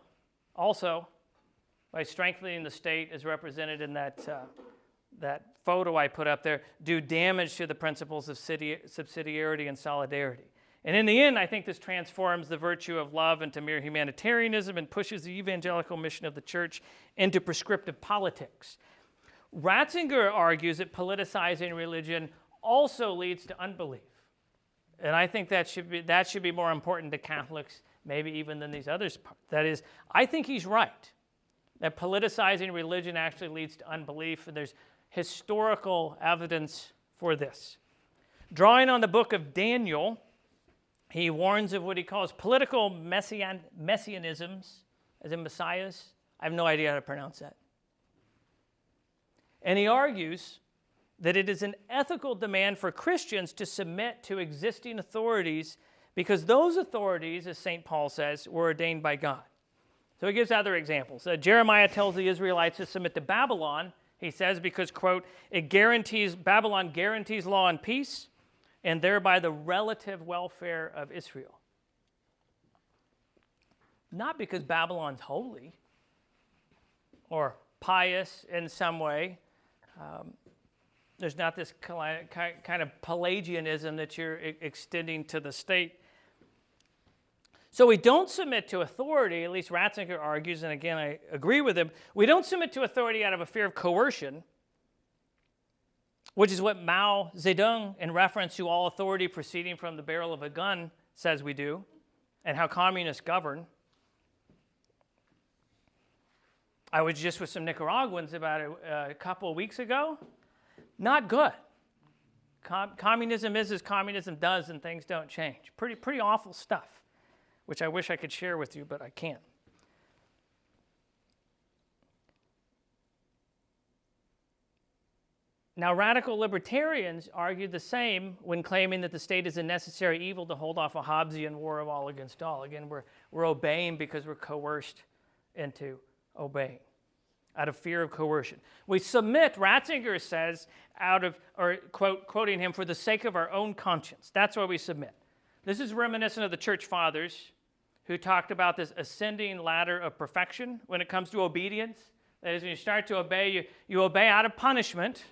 by strengthening the state as represented in that photo I put up there, do damage to the principles of subsidiarity and solidarity. And in the end, I think this transforms the virtue of love into mere humanitarianism and pushes the evangelical mission of the church into prescriptive politics. Ratzinger argues that politicizing religion also leads to unbelief. And I think that should be more important to Catholics maybe even than these others. That is, I think he's right. that politicizing religion actually leads to unbelief, and there's historical evidence for this. Drawing on the book of Daniel, he warns of what he calls political messianisms, as in messiahs. I have no idea how to pronounce that. And he argues that it is an ethical demand for Christians to submit to existing authorities because those authorities, as St. Paul says, were ordained by God. So he gives other examples. Jeremiah tells the Israelites to submit to Babylon, he says, because, quote, Babylon guarantees law and peace, and thereby the relative welfare of Israel. Not because Babylon's holy or pious in some way. There's not this kind of Pelagianism that you're extending to the state. So we don't submit to authority, at least Ratzinger argues, and again, I agree with him. We don't submit to authority out of a fear of coercion, which is what Mao Zedong, in reference to all authority proceeding from the barrel of a gun, says we do, and how communists govern. I was just with some Nicaraguans about a couple of weeks ago. Not good. Communism is as communism does, and things don't change. Pretty awful stuff, which I wish I could share with you, but I can't. Now, radical libertarians argue the same when claiming that the state is a necessary evil to hold off a Hobbesian war of all against all. Again, we're obeying because we're coerced into obeying, out of fear of coercion. We submit, Ratzinger says, quoting him, for the sake of our own conscience. That's why we submit. This is reminiscent of the church fathers who talked about this ascending ladder of perfection when it comes to obedience. That is, when you start to obey, you obey out of punishment.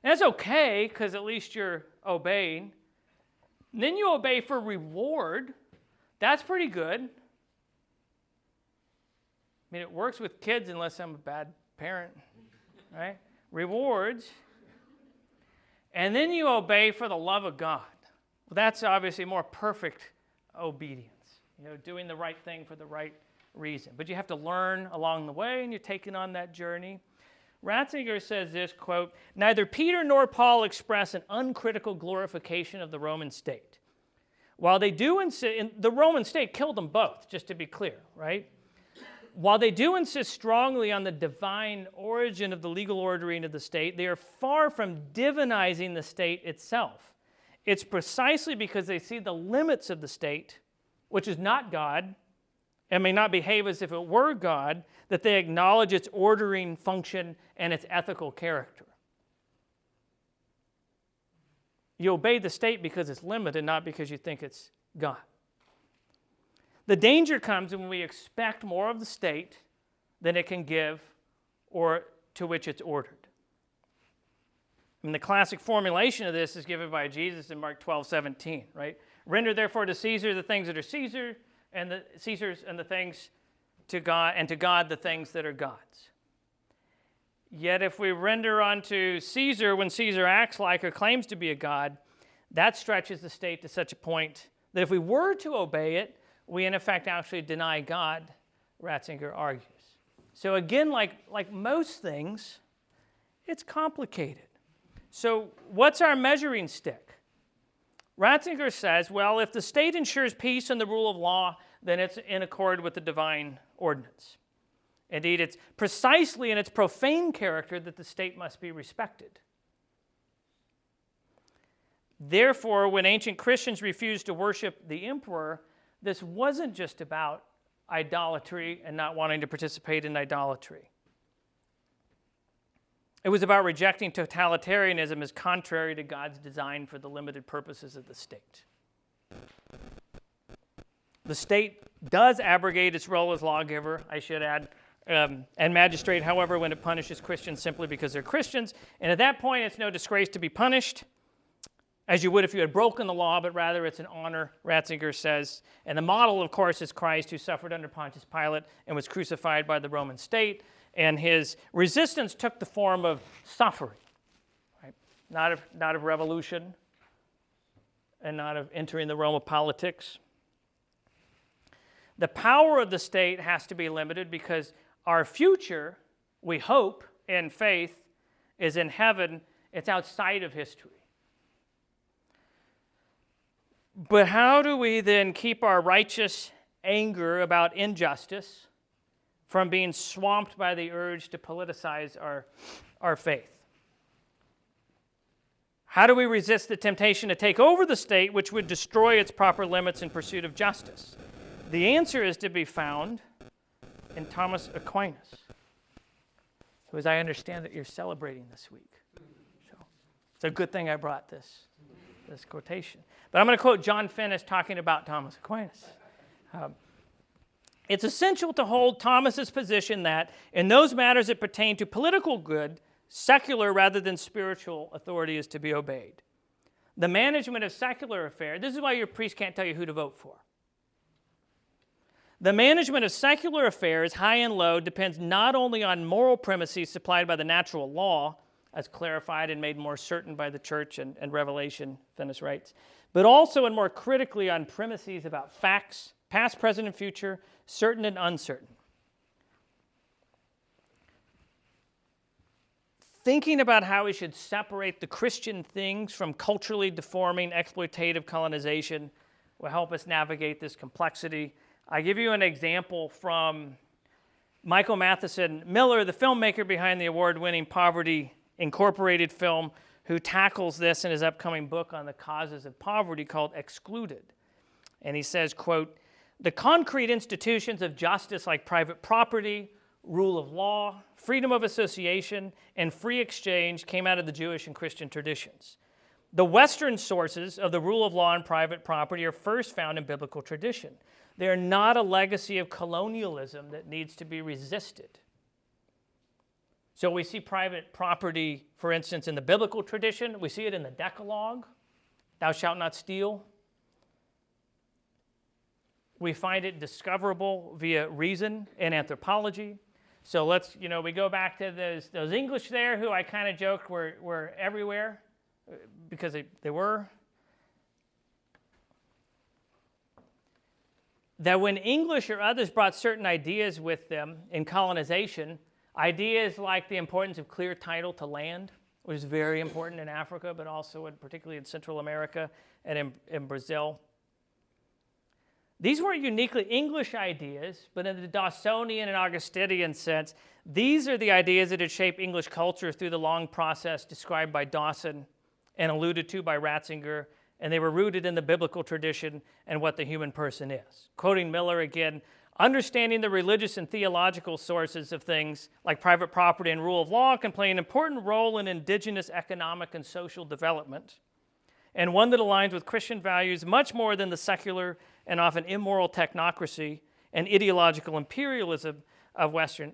And that's okay, because at least you're obeying. And then you obey for reward. That's pretty good. I mean, it works with kids unless I'm a bad parent, right? Rewards. And then you obey for the love of God. Well, that's obviously more perfect obedience. Doing the right thing for the right reason. But you have to learn along the way, and you're taking on that journey. Ratzinger says this, quote, neither Peter nor Paul express an uncritical glorification of the Roman state. While they do insist, the Roman state killed them both, just to be clear, right? While they do insist strongly on the divine origin of the legal ordering of the state, they are far from divinizing the state itself. It's precisely because they see the limits of the state, which is not God, and may not behave as if it were God, that they acknowledge its ordering function and its ethical character. You obey the state because it's limited, not because you think it's God. The danger comes when we expect more of the state than it can give or to which it's ordered. And the classic formulation of this is given by Jesus in Mark 12:17, right? Render therefore to Caesar the things that are Caesar's, and the things to God, and to God the things that are God's. Yet if we render unto Caesar when Caesar acts like or claims to be a god, that stretches the state to such a point that if we were to obey it, we in effect actually deny God, Ratzinger argues. So again, like most things, it's complicated. So what's our measuring stick? Ratzinger says, well, if the state ensures peace and the rule of law, then it's in accord with the divine ordinance. Indeed, it's precisely in its profane character that the state must be respected. Therefore, when ancient Christians refused to worship the emperor, this wasn't just about idolatry and not wanting to participate in idolatry. It was about rejecting totalitarianism as contrary to God's design for the limited purposes of the state. The state does abrogate its role as lawgiver, I should add, and magistrate, however, when it punishes Christians simply because they're Christians. And at that point, it's no disgrace to be punished, as you would if you had broken the law, but rather it's an honor, Ratzinger says. And the model, of course, is Christ, who suffered under Pontius Pilate and was crucified by the Roman state. And his resistance took the form of suffering, right? Not of revolution and not of entering the realm of politics. The power of the state has to be limited because our future, we hope in faith, is in heaven. It's outside of history. But how do we then keep our righteous anger about injustice from being swamped by the urge to politicize our faith? How do we resist the temptation to take over the state, which would destroy its proper limits in pursuit of justice? The answer is to be found in Thomas Aquinas, who, as I understand it, you're celebrating this week. So it's a good thing I brought this quotation. But I'm going to quote John Finnis talking about Thomas Aquinas. It's essential to hold Thomas's position that in those matters that pertain to political good, secular rather than spiritual authority is to be obeyed. The management of secular affairs, this is why your priest can't tell you who to vote for. The management of secular affairs, high and low, depends not only on moral premises supplied by the natural law, as clarified and made more certain by the church and Revelation, Finnis writes, but also and more critically on premises about facts, past, present, and future, certain and uncertain. Thinking about how we should separate the Christian things from culturally deforming exploitative colonization will help us navigate this complexity. I give you an example from Michael Matheson Miller, the filmmaker behind the award-winning Poverty Incorporated film, who tackles this in his upcoming book on the causes of poverty called Excluded. And he says, quote, "The concrete institutions of justice like private property, rule of law, freedom of association, and free exchange came out of the Jewish and Christian traditions. The Western sources of the rule of law and private property are first found in biblical tradition. They are not a legacy of colonialism that needs to be resisted." So we see private property, for instance, in the biblical tradition. We see it in the Decalogue, thou shalt not steal. We find it discoverable via reason and anthropology. So let's, we go back to those English there who I kind of joked were everywhere because they were. That when English or others brought certain ideas with them in colonization, ideas like the importance of clear title to land, which is very important in Africa, but also particularly in Central America and in Brazil. These weren't uniquely English ideas, but in the Dawsonian and Augustinian sense, these are the ideas that had shaped English culture through the long process described by Dawson and alluded to by Ratzinger, and they were rooted in the biblical tradition and what the human person is. Quoting Miller again, "Understanding the religious and theological sources of things like private property and rule of law can play an important role in indigenous economic and social development, and one that aligns with Christian values much more than the secular and often immoral technocracy and ideological imperialism of Western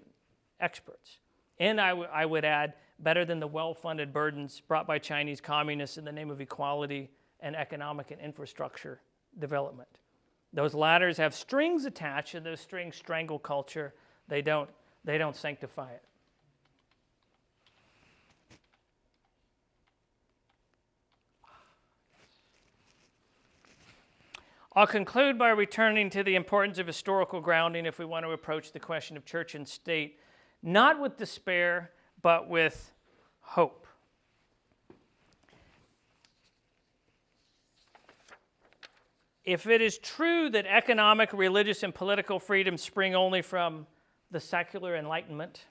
experts. And I would add, better than the well-funded burdens brought by Chinese communists in the name of equality and economic and infrastructure development. Those ladders have strings attached, and those strings strangle culture. They don't sanctify it." I'll conclude by returning to the importance of historical grounding if we want to approach the question of church and state, not with despair, but with hope. If it is true that economic, religious, and political freedom spring only from the secular Enlightenment,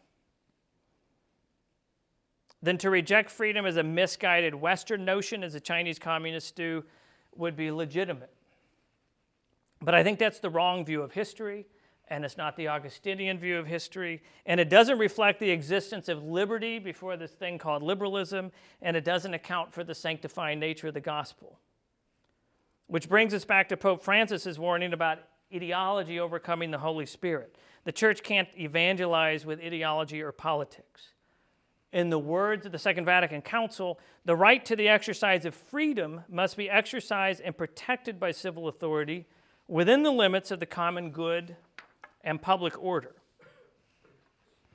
then to reject freedom as a misguided Western notion, as the Chinese communists do, would be legitimate. But I think that's the wrong view of history, and it's not the Augustinian view of history, and it doesn't reflect the existence of liberty before this thing called liberalism, and it doesn't account for the sanctifying nature of the gospel. Which brings us back to Pope Francis's warning about ideology overcoming the Holy Spirit. The church can't evangelize with ideology or politics. In the words of the Second Vatican Council, the right to the exercise of freedom must be exercised and protected by civil authority within the limits of the common good and public order.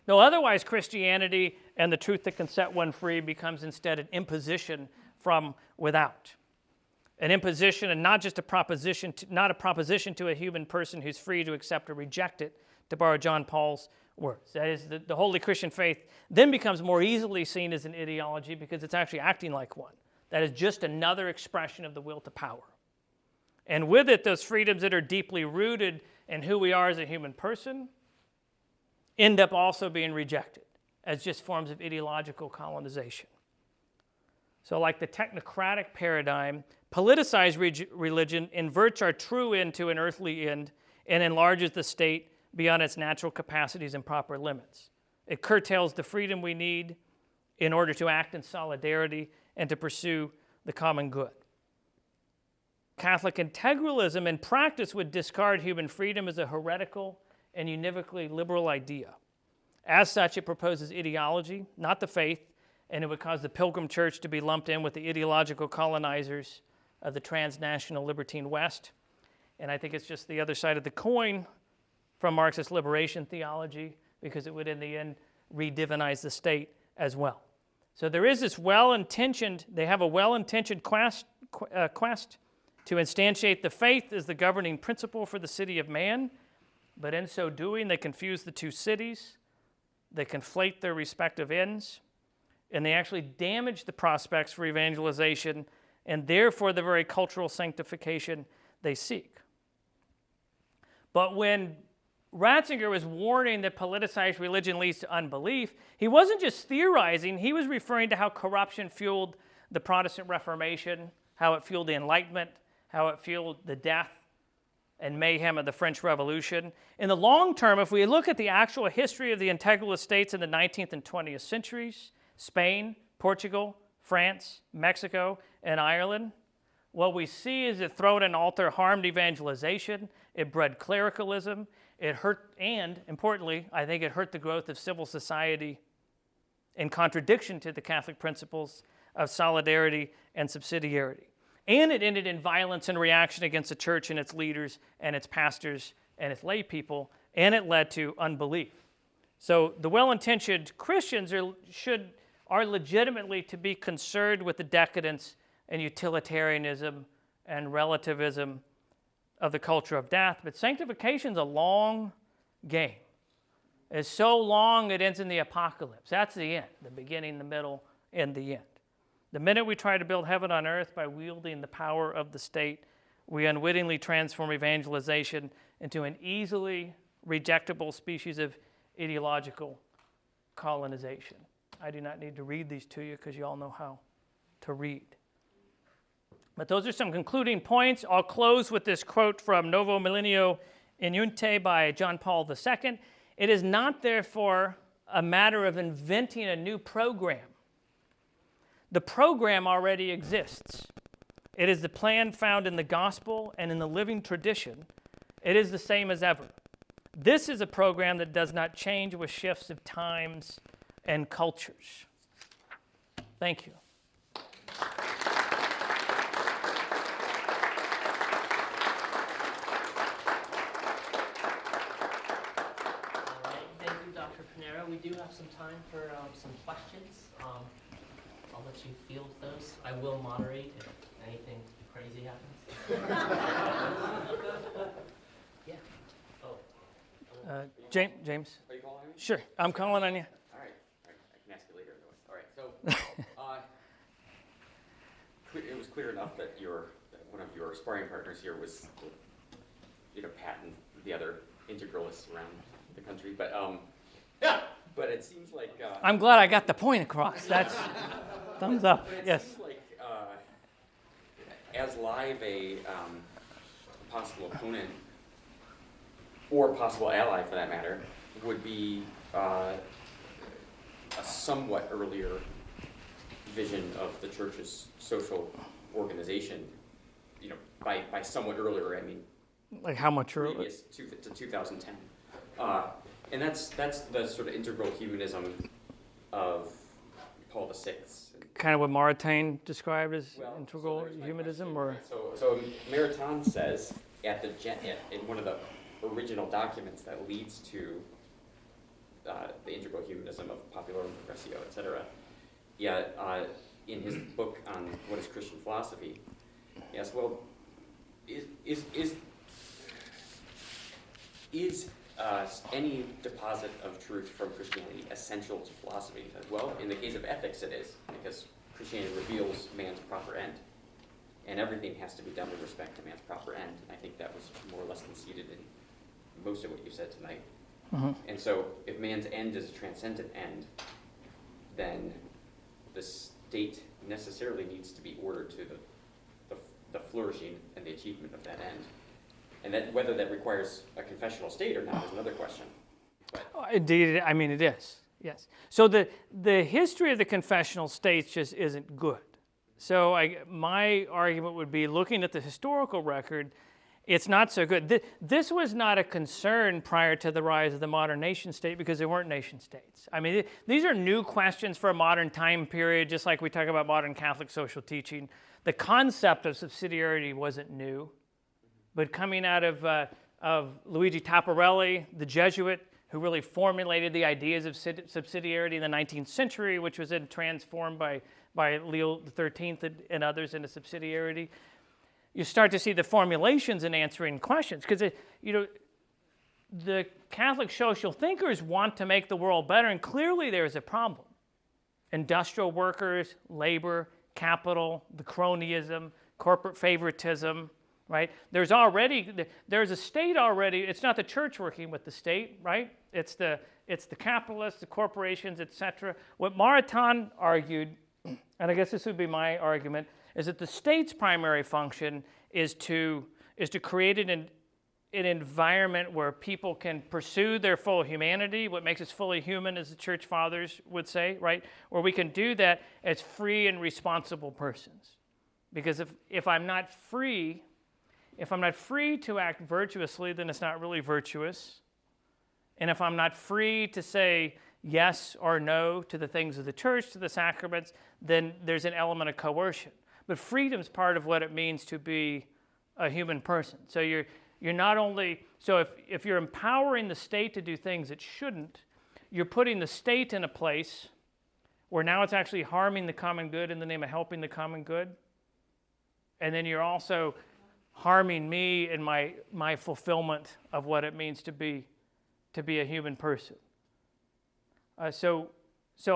No, otherwise Christianity and the truth that can set one free becomes instead an imposition from without. An imposition, and not just a proposition, not a proposition to a human person who's free to accept or reject it, to borrow John Paul's words. That is, the holy Christian faith then becomes more easily seen as an ideology because it's actually acting like one. That is just another expression of the will to power. And with it, those freedoms that are deeply rooted in who we are as a human person end up also being rejected as just forms of ideological colonization. So like the technocratic paradigm, politicized religion inverts our true end to an earthly end and enlarges the state beyond its natural capacities and proper limits. It curtails the freedom we need in order to act in solidarity and to pursue the common good. Catholic integralism in practice would discard human freedom as a heretical and univocally liberal idea. As such, it proposes ideology, not the faith, and it would cause the Pilgrim Church to be lumped in with the ideological colonizers of the transnational libertine West. And I think it's just the other side of the coin from Marxist liberation theology, because it would in the end re-divinize the state as well. So there is this they have a well-intentioned quest to instantiate the faith as the governing principle for the city of man, but in so doing, they confuse the two cities, they conflate their respective ends, and they actually damage the prospects for evangelization and therefore the very cultural sanctification they seek. But when Ratzinger was warning that politicized religion leads to unbelief, he wasn't just theorizing, he was referring to how corruption fueled the Protestant Reformation, how it fueled the Enlightenment, how it fueled the death and mayhem of the French Revolution. In the long term, if we look at the actual history of the integralist states in the 19th and 20th centuries, Spain, Portugal, France, Mexico, and Ireland, what we see is that throne and altar harmed evangelization, it bred clericalism, it hurt, and importantly, I think it hurt the growth of civil society in contradiction to the Catholic principles of solidarity and subsidiarity. And it ended in violence and reaction against the church and its leaders and its pastors and its lay people, and it led to unbelief. So the well-intentioned Christians are legitimately to be concerned with the decadence and utilitarianism and relativism of the culture of death, but sanctification is a long game. It's so long it ends in the apocalypse. That's the end, the beginning, the middle, and the end. The minute we try to build heaven on earth by wielding the power of the state, we unwittingly transform evangelization into an easily rejectable species of ideological colonization. I do not need to read these to you because you all know how to read. But those are some concluding points. I'll close with this quote from Novo Millennio Iuniunte by John Paul II. It is not, therefore, a matter of inventing a new program. The program already exists. It is the plan found in the gospel and in the living tradition. It is the same as ever. This is a program that does not change with shifts of times and cultures. Thank you. We do have some time for some questions. I'll let you field those. I will moderate if anything crazy happens. Yeah. Oh. James? Are you calling me? Sure. I'm calling on you. All right. I can ask you later. All right. So it was clear enough that one of your sparring partners here was, Pat and the other integralists around the country. But But it seems like... I'm glad I got the point across. That's thumbs up. But it yes. seems like as live a possible opponent, or possible ally for that matter, would be a somewhat earlier vision of the church's social organization. By somewhat earlier, I mean... Like how much earlier? Previous to 2010. And that's the sort of integral humanism of Paul VI. Kind of what Maritain described as integral humanism, or so Maritain says in one of the original documents that leads to the integral humanism of Populorum Progressio, etc. In his book on what is Christian philosophy, yes, well, is any deposit of truth from Christianity essential to philosophy? Well, in the case of ethics, it is, because Christianity reveals man's proper end. And everything has to be done with respect to man's proper end. And I think that was more or less conceded in most of what you said tonight. Mm-hmm. And so if man's end is a transcendent end, then the state necessarily needs to be ordered to the flourishing and the achievement of that end. And that whether that requires a confessional state or not is another question. Indeed, I mean, it is, yes. So the history of the confessional states just isn't good. So my argument would be, looking at the historical record, it's not so good. This was not a concern prior to the rise of the modern nation state, because there weren't nation states. I mean, these are new questions for a modern time period, just like we talk about modern Catholic social teaching. The concept of subsidiarity wasn't new, but coming out of Luigi Tapparelli, the Jesuit, who really formulated the ideas of subsidiarity in the 19th century, which was then transformed by Leo XIII and others into subsidiarity, you start to see the formulations in answering questions. Because, the Catholic social thinkers want to make the world better, and clearly there's a problem. Industrial workers, labor, capital, the cronyism, corporate favoritism, right? There's a state already. It's not the church working with the state, right? It's the capitalists, the corporations, etc. What Maritain argued, and I guess this would be my argument, is that the state's primary function is to create an environment where people can pursue their full humanity. What makes us fully human, as the church fathers would say, right? Where we can do that as free and responsible persons. Because if I'm not free to act virtuously, then it's not really virtuous. And if I'm not free to say yes or no to the things of the church, to the sacraments, then there's an element of coercion. But freedom's part of what it means to be a human person. So you're not only, so if you're empowering the state to do things it shouldn't, you're putting the state in a place where now it's actually harming the common good in the name of helping the common good. And then you're also harming me in my fulfillment of what it means to be a human person. So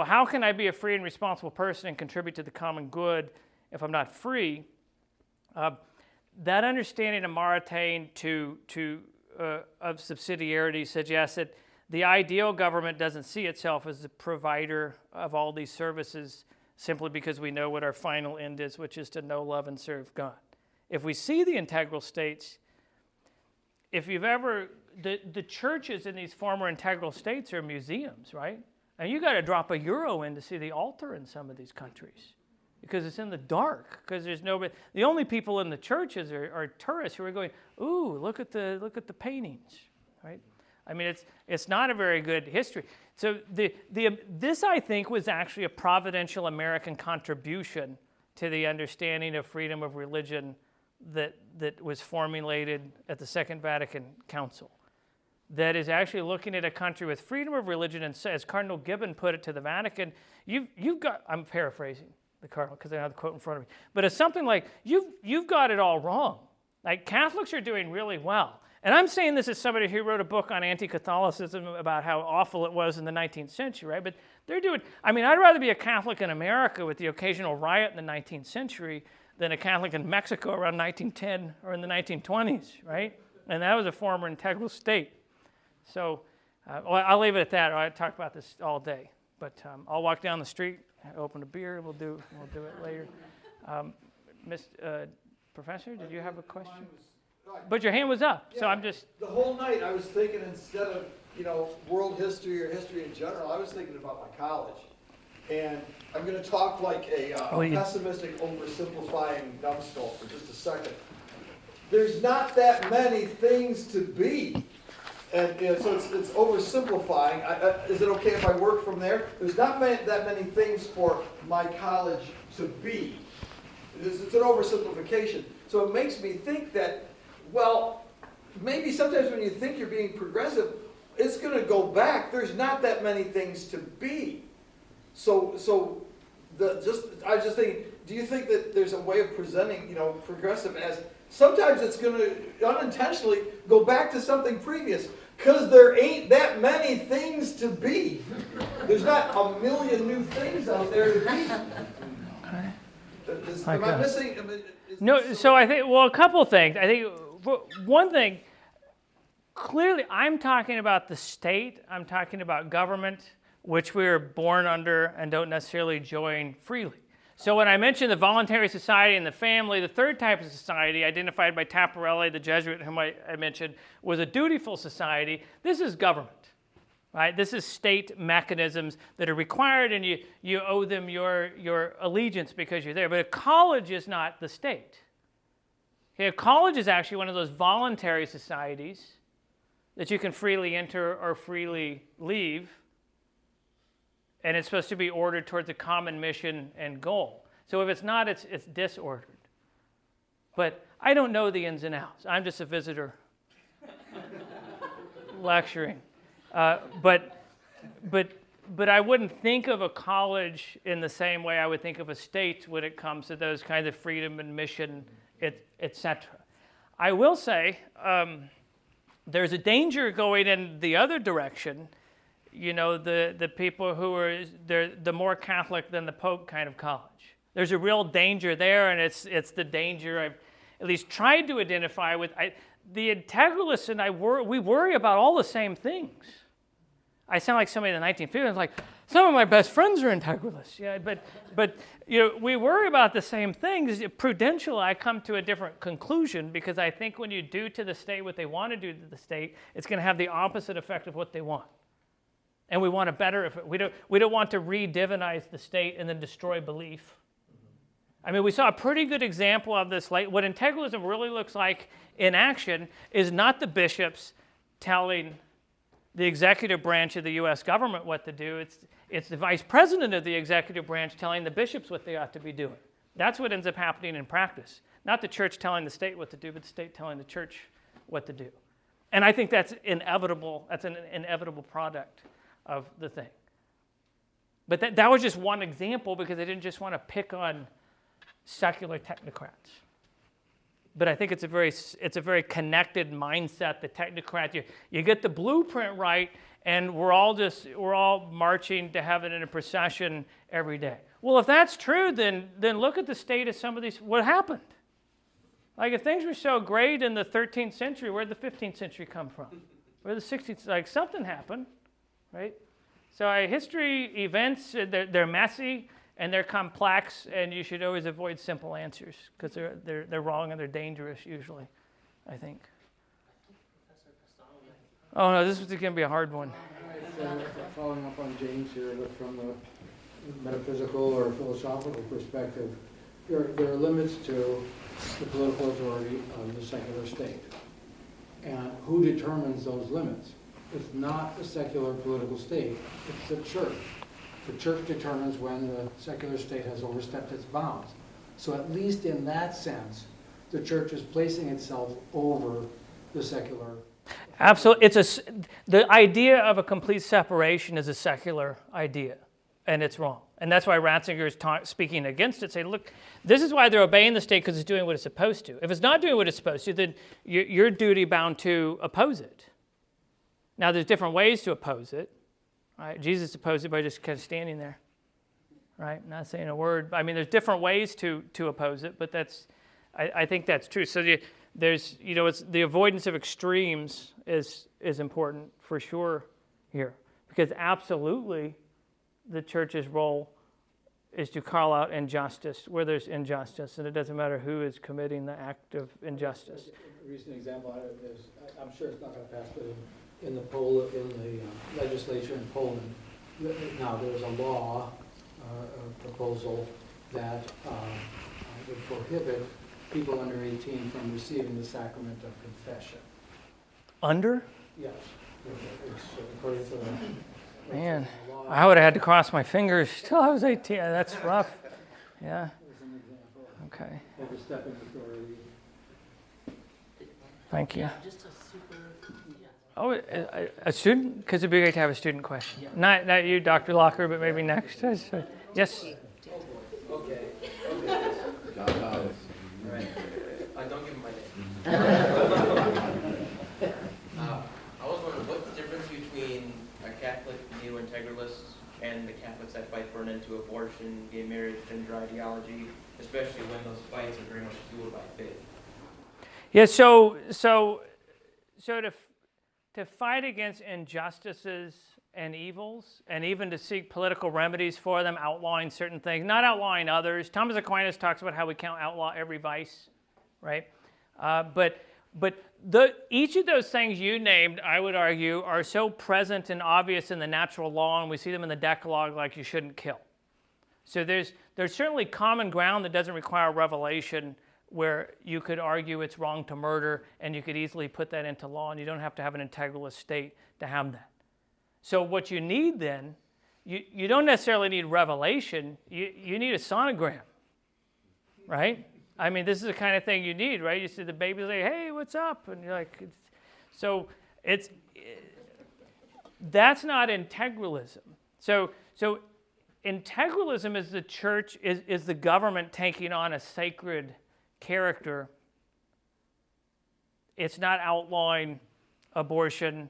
how can I be a free and responsible person and contribute to the common good if I'm not free? That understanding of Maritain of subsidiarity suggests that the ideal government doesn't see itself as the provider of all these services simply because we know what our final end is, which is to know, love, and serve God. If we see the integral states, the churches in these former integral states are museums, right? And you got to drop €1 in to see the altar in some of these countries, because it's in the dark. Because there's nobody. The only people in the churches are tourists who are going, "Ooh, look at the paintings," right? I mean, it's not a very good history. So this, I think, was actually a providential American contribution to the understanding of freedom of religion that was formulated at the Second Vatican Council. That is actually looking at a country with freedom of religion, and as Cardinal Gibbon put it to the Vatican, you've got, I'm paraphrasing the Cardinal because I don't have the quote in front of me, but it's something like, you've got it all wrong. Like, Catholics are doing really well. And I'm saying this as somebody who wrote a book on anti-Catholicism about how awful it was in the 19th century, right? But they're doing, I mean, I'd rather be a Catholic in America with the occasional riot in the 19th century than a Catholic in Mexico around 1910 or in the 1920s, right? And that was a former integral state. So I'll leave it at that. I'll talk about this all day. But I'll walk down the street, open a beer, we'll do it later. Professor, did you have a question? But your hand was up, so I'm just... The whole night I was thinking, instead of, world history or history in general, I was thinking about my college. And I'm going to talk like a pessimistic, oversimplifying numbskull for just a second. There's not that many things to be. And so it's oversimplifying. Is it okay if I work from there? There's not that many things for my college to be. It's an oversimplification. So it makes me think that, well, maybe sometimes when you think you're being progressive, it's going to go back. There's not that many things to be. I was just thinking, do you think that there's a way of presenting, progressive as sometimes it's going to unintentionally go back to something previous? Because there ain't that many things to be. There's not a million new things out there to be. Am I missing? No, so I think, well, a couple things. I think one thing, clearly I'm talking about the state, I'm talking about government, which we are born under and don't necessarily join freely. So when I mentioned the voluntary society and the family, the third type of society identified by Tapparelli, the Jesuit whom I mentioned, was a dutiful society. This is government, right? This is state mechanisms that are required, and you owe them your allegiance because you're there. But a college is not the state. Okay, a college is actually one of those voluntary societies that you can freely enter or freely leave. And it's supposed to be ordered towards a common mission and goal. So if it's not, it's disordered. But I don't know the ins and outs. I'm just a visitor lecturing. But I wouldn't think of a college in the same way I would think of a state when it comes to those kinds of freedom and mission, etc. I will say there's a danger going in the other direction. You know, the people who are the more Catholic than the Pope kind of college. There's a real danger there, and it's the danger I've at least tried to identify with. The integralists and we worry about all the same things. I sound like somebody in the 1950s. Like, some of my best friends are integralists. Yeah, but you know, we worry about the same things. Prudentially, I come to a different conclusion because I think when you do to the state what they want to do to the state, it's going to have the opposite effect of what they want. And we want a better, we don't want to re-divinize the state and then destroy belief. I mean, we saw a pretty good example of this. Like, what integralism really looks like in action is not the bishops telling the executive branch of the U.S. government what to do. It's the vice president of the executive branch telling the bishops what they ought to be doing. That's what ends up happening in practice. Not the church telling the state what to do, but the state telling the church what to do. And I think that's inevitable. That's an inevitable product of the thing. But that was just one example because I didn't just want to pick on secular technocrats. But I think it's a very connected mindset. The technocrat, you get the blueprint right, and we're all marching to heaven in a procession every day. Well, if that's true, then look at the state of some of these. What happened? Like, if things were so great in the 13th century, where did the 15th century come from? Where did the 16th? Like, something happened. Right? So history events, they're messy and they're complex, and you should always avoid simple answers because they're wrong and they're dangerous usually, I think. Oh no, this is going to be a hard one. Following up on James here, but from the metaphysical or philosophical perspective, there are limits to the political authority of the secular state. And who determines those limits? It's not a secular political state, it's the church. The church determines when the secular state has overstepped its bounds. So at least in that sense, the church is placing itself over the secular. Absolutely. The idea of a complete separation is a secular idea, and it's wrong. And that's why Ratzinger is speaking against it, saying, look, this is why they're obeying the state because it's doing what it's supposed to. If it's not doing what it's supposed to, then you're duty-bound to oppose it. Now, there's different ways to oppose it. Right? Jesus opposed it by just kind of standing there, right? Not saying a word. I mean, there's different ways to oppose it, but I think that's true. So it's the avoidance of extremes is important for sure here, because absolutely the church's role is to call out injustice where there's injustice, and it doesn't matter who is committing the act of injustice. A recent example is, I'm sure it's not going to pass, but in the legislature in Poland, now there's a law, a proposal that would prohibit people under 18 from receiving the sacrament of confession. Under? Yes. It's according to the Man, law. I would have had to cross my fingers till I was 18. That's rough. Yeah. As an example. Okay. Overstepping authority. Thank you. Just a super, yeah. Oh, a student? Because it'd be great to have a student question. Yeah. Not you, Dr. Locker, but maybe next. Yes? Okay. All right. Don't give him my name. I was wondering, what new integralists and the Catholics that fight for an end to abortion, gay marriage, gender ideology, especially when those fights are very much fueled by faith. Yeah, so to fight against injustices and evils, and even to seek political remedies for them, outlawing certain things, not outlawing others. Thomas Aquinas talks about how we can't outlaw every vice, right? But each of those things you named, I would argue, are so present and obvious in the natural law, and we see them in the Decalogue, like you shouldn't kill. So there's certainly common ground that doesn't require revelation, where you could argue it's wrong to murder, and you could easily put that into law, and you don't have to have an integralist state to have that. So what you need then, you don't necessarily need revelation, you need a sonogram, right? I mean, this is the kind of thing you need, right? You see the baby say, hey, what's up? And you're like, that's not integralism. So integralism is the church, is the government taking on a sacred character. It's not outlawing abortion,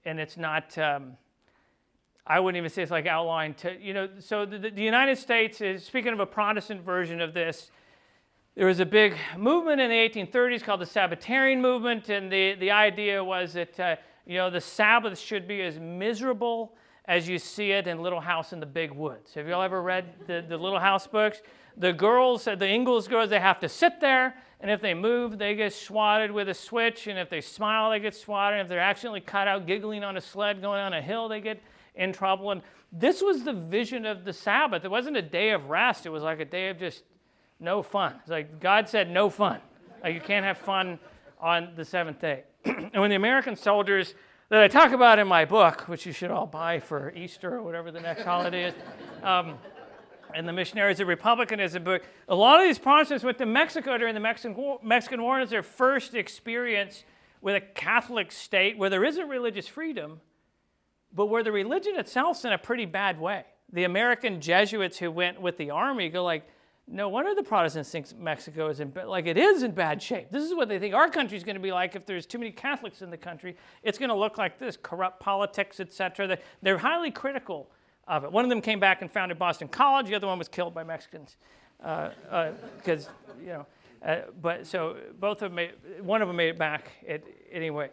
and it's not, I wouldn't even say it's like outlawing, so the United States is, speaking of a Protestant version of this, there was a big movement in the 1830s called the Sabbatarian movement, and the idea was that, the Sabbath should be as miserable as you see it in Little House in the Big Woods. Have you all ever read the Little House books? The girls, the Ingalls girls, they have to sit there, and if they move, they get swatted with a switch, and if they smile, they get swatted, and if they're accidentally caught out giggling on a sled going on a hill, they get in trouble. And this was the vision of the Sabbath. It wasn't a day of rest. It was like a day of just no fun. It's like God said no fun. Like you can't have fun on the seventh day. And when the American soldiers that I talk about in my book, which you should all buy for Easter or whatever the next holiday is, and the Missionaries of Republicanism book, a lot of these Protestants went to Mexico during the Mexican War, and it's their first experience with a Catholic state where there isn't religious freedom, but where the religion itself's in a pretty bad way. The American Jesuits who went with the army go like, no wonder the Protestants think Mexico is it is in bad shape. This is what they think our country's going to be like if there's too many Catholics in the country. It's going to look like this, corrupt politics, etc. They're highly critical of it. One of them came back and founded Boston College. The other one was killed by Mexicans, because but so both of them one of them made it back anyway.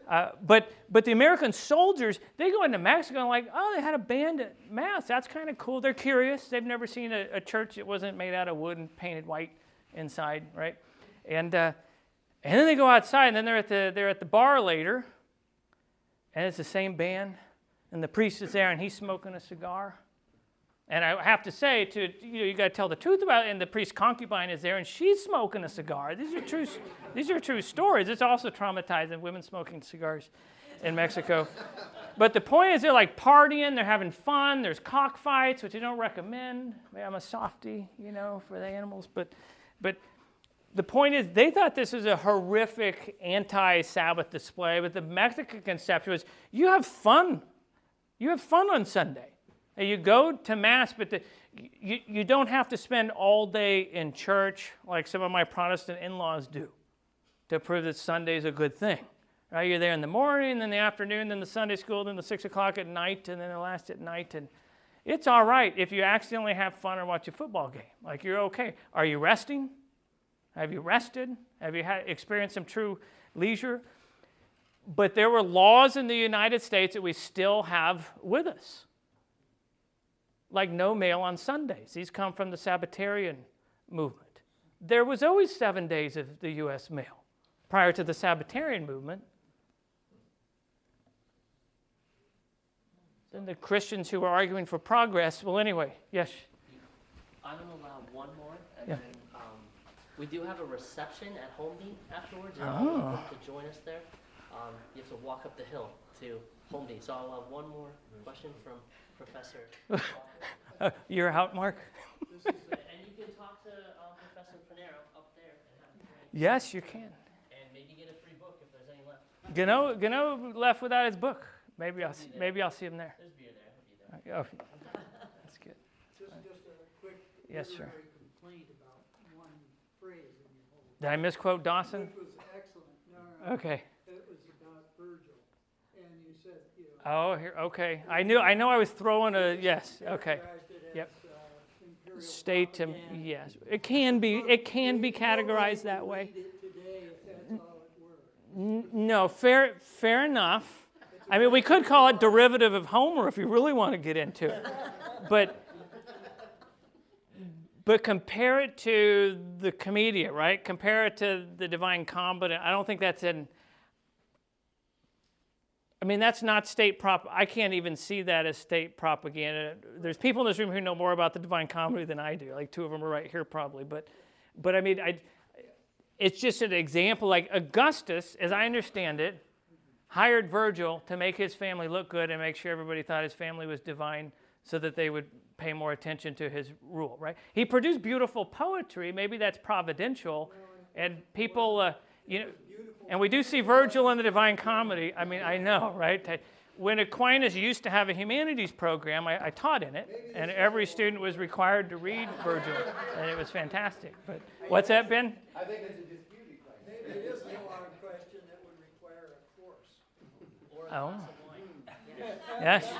But the American soldiers, they go into Mexico and like, oh, they had a band at Mass. That's kind of cool. They're curious. They've never seen a church that wasn't made out of wood and painted white inside, right? And then they go outside, and then they're at the bar later, and it's the same band, and the priest is there, and he's smoking a cigar. And I have to say, you got to tell the truth about it. And the priest's concubine is there, and she's smoking a cigar. These are true stories. It's also traumatizing, women smoking cigars in Mexico. But the point is, they're like partying, they're having fun. There's cockfights, which I don't recommend. I'm a softie, for the animals. But the point is, they thought this was a horrific anti-Sabbath display. But the Mexican conception was, you have fun. You have fun on Sunday. You go to Mass, but you don't have to spend all day in church like some of my Protestant in-laws do to prove that Sunday's a good thing. Right? You're there in the morning, then the afternoon, then the Sunday school, then the 6 o'clock at night, and then the last at night. And it's all right if you accidentally have fun or watch a football game. Like, you're okay. Are you resting? Have you rested? Have you experienced some true leisure? But there were laws in the United States that we still have with us. Like no mail on Sundays. These come from the Sabbatarian movement. There was always 7 days of the U.S. mail prior to the Sabbatarian movement. Then the Christians who were arguing for progress, well, anyway, yes? I'm going to allow one more, and Yeah. then we do have a reception at Homedy afterwards. You're all welcome to join us there. You have to walk up the hill to Homedy. So I'll have one more question from Professor. You're out, Mark? And you can talk to Professor Pinheiro up there and have a drink. Yes, you can. And maybe get a free book if there's any left. Gano left without his book. Maybe I'll see him there. There's beer there. He'll be there. Oh, that's good. Just a quick Yes, sir. literary complaint about one phrase in your whole Did I misquote Dawson? which was excellent. No, Okay. it was about Virgil. And you said, Oh, here, okay. I know I was throwing a, yes, okay. Characterized it Yep. as, imperial State to, propaganda. yes. It can be categorized that way. Read it today if that's all it were. No, fair enough. I mean, we could call it derivative of Homer if you really want to get into it. But compare it to the Commedia, right? Compare it to the Divine Comedy. I don't think that's that's not state I can't even see that as state propaganda. There's people in this room who know more about the Divine Comedy than I do. Like 2 of them are right here probably. But I mean, it's just an example. Like Augustus, as I understand it, hired Virgil to make his family look good and make sure everybody thought his family was divine so that they would pay more attention to his rule, right? He produced beautiful poetry. Maybe that's providential. And people, and we do see Virgil in the Divine Comedy. I mean, I know, right? When Aquinas used to have a humanities program, I taught in it, and every student was required to read Virgil, and it was fantastic. But what's that, Ben? I think it's a disputed question. Maybe it is a hard question that would require a course. Or a Oh. glass of wine. Yes.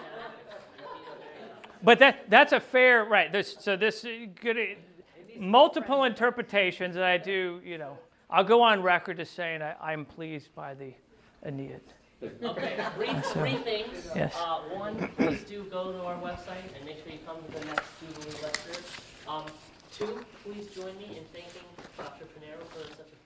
But that's a fair, right, this good, multiple interpretations that I do, I'll go on record as saying I'm pleased by the Aeneid. Okay, three things. Yes. One, please do go to our website and make sure you come to the next Jubilee lecture. Two, please join me in thanking Dr. Pinheiro for such a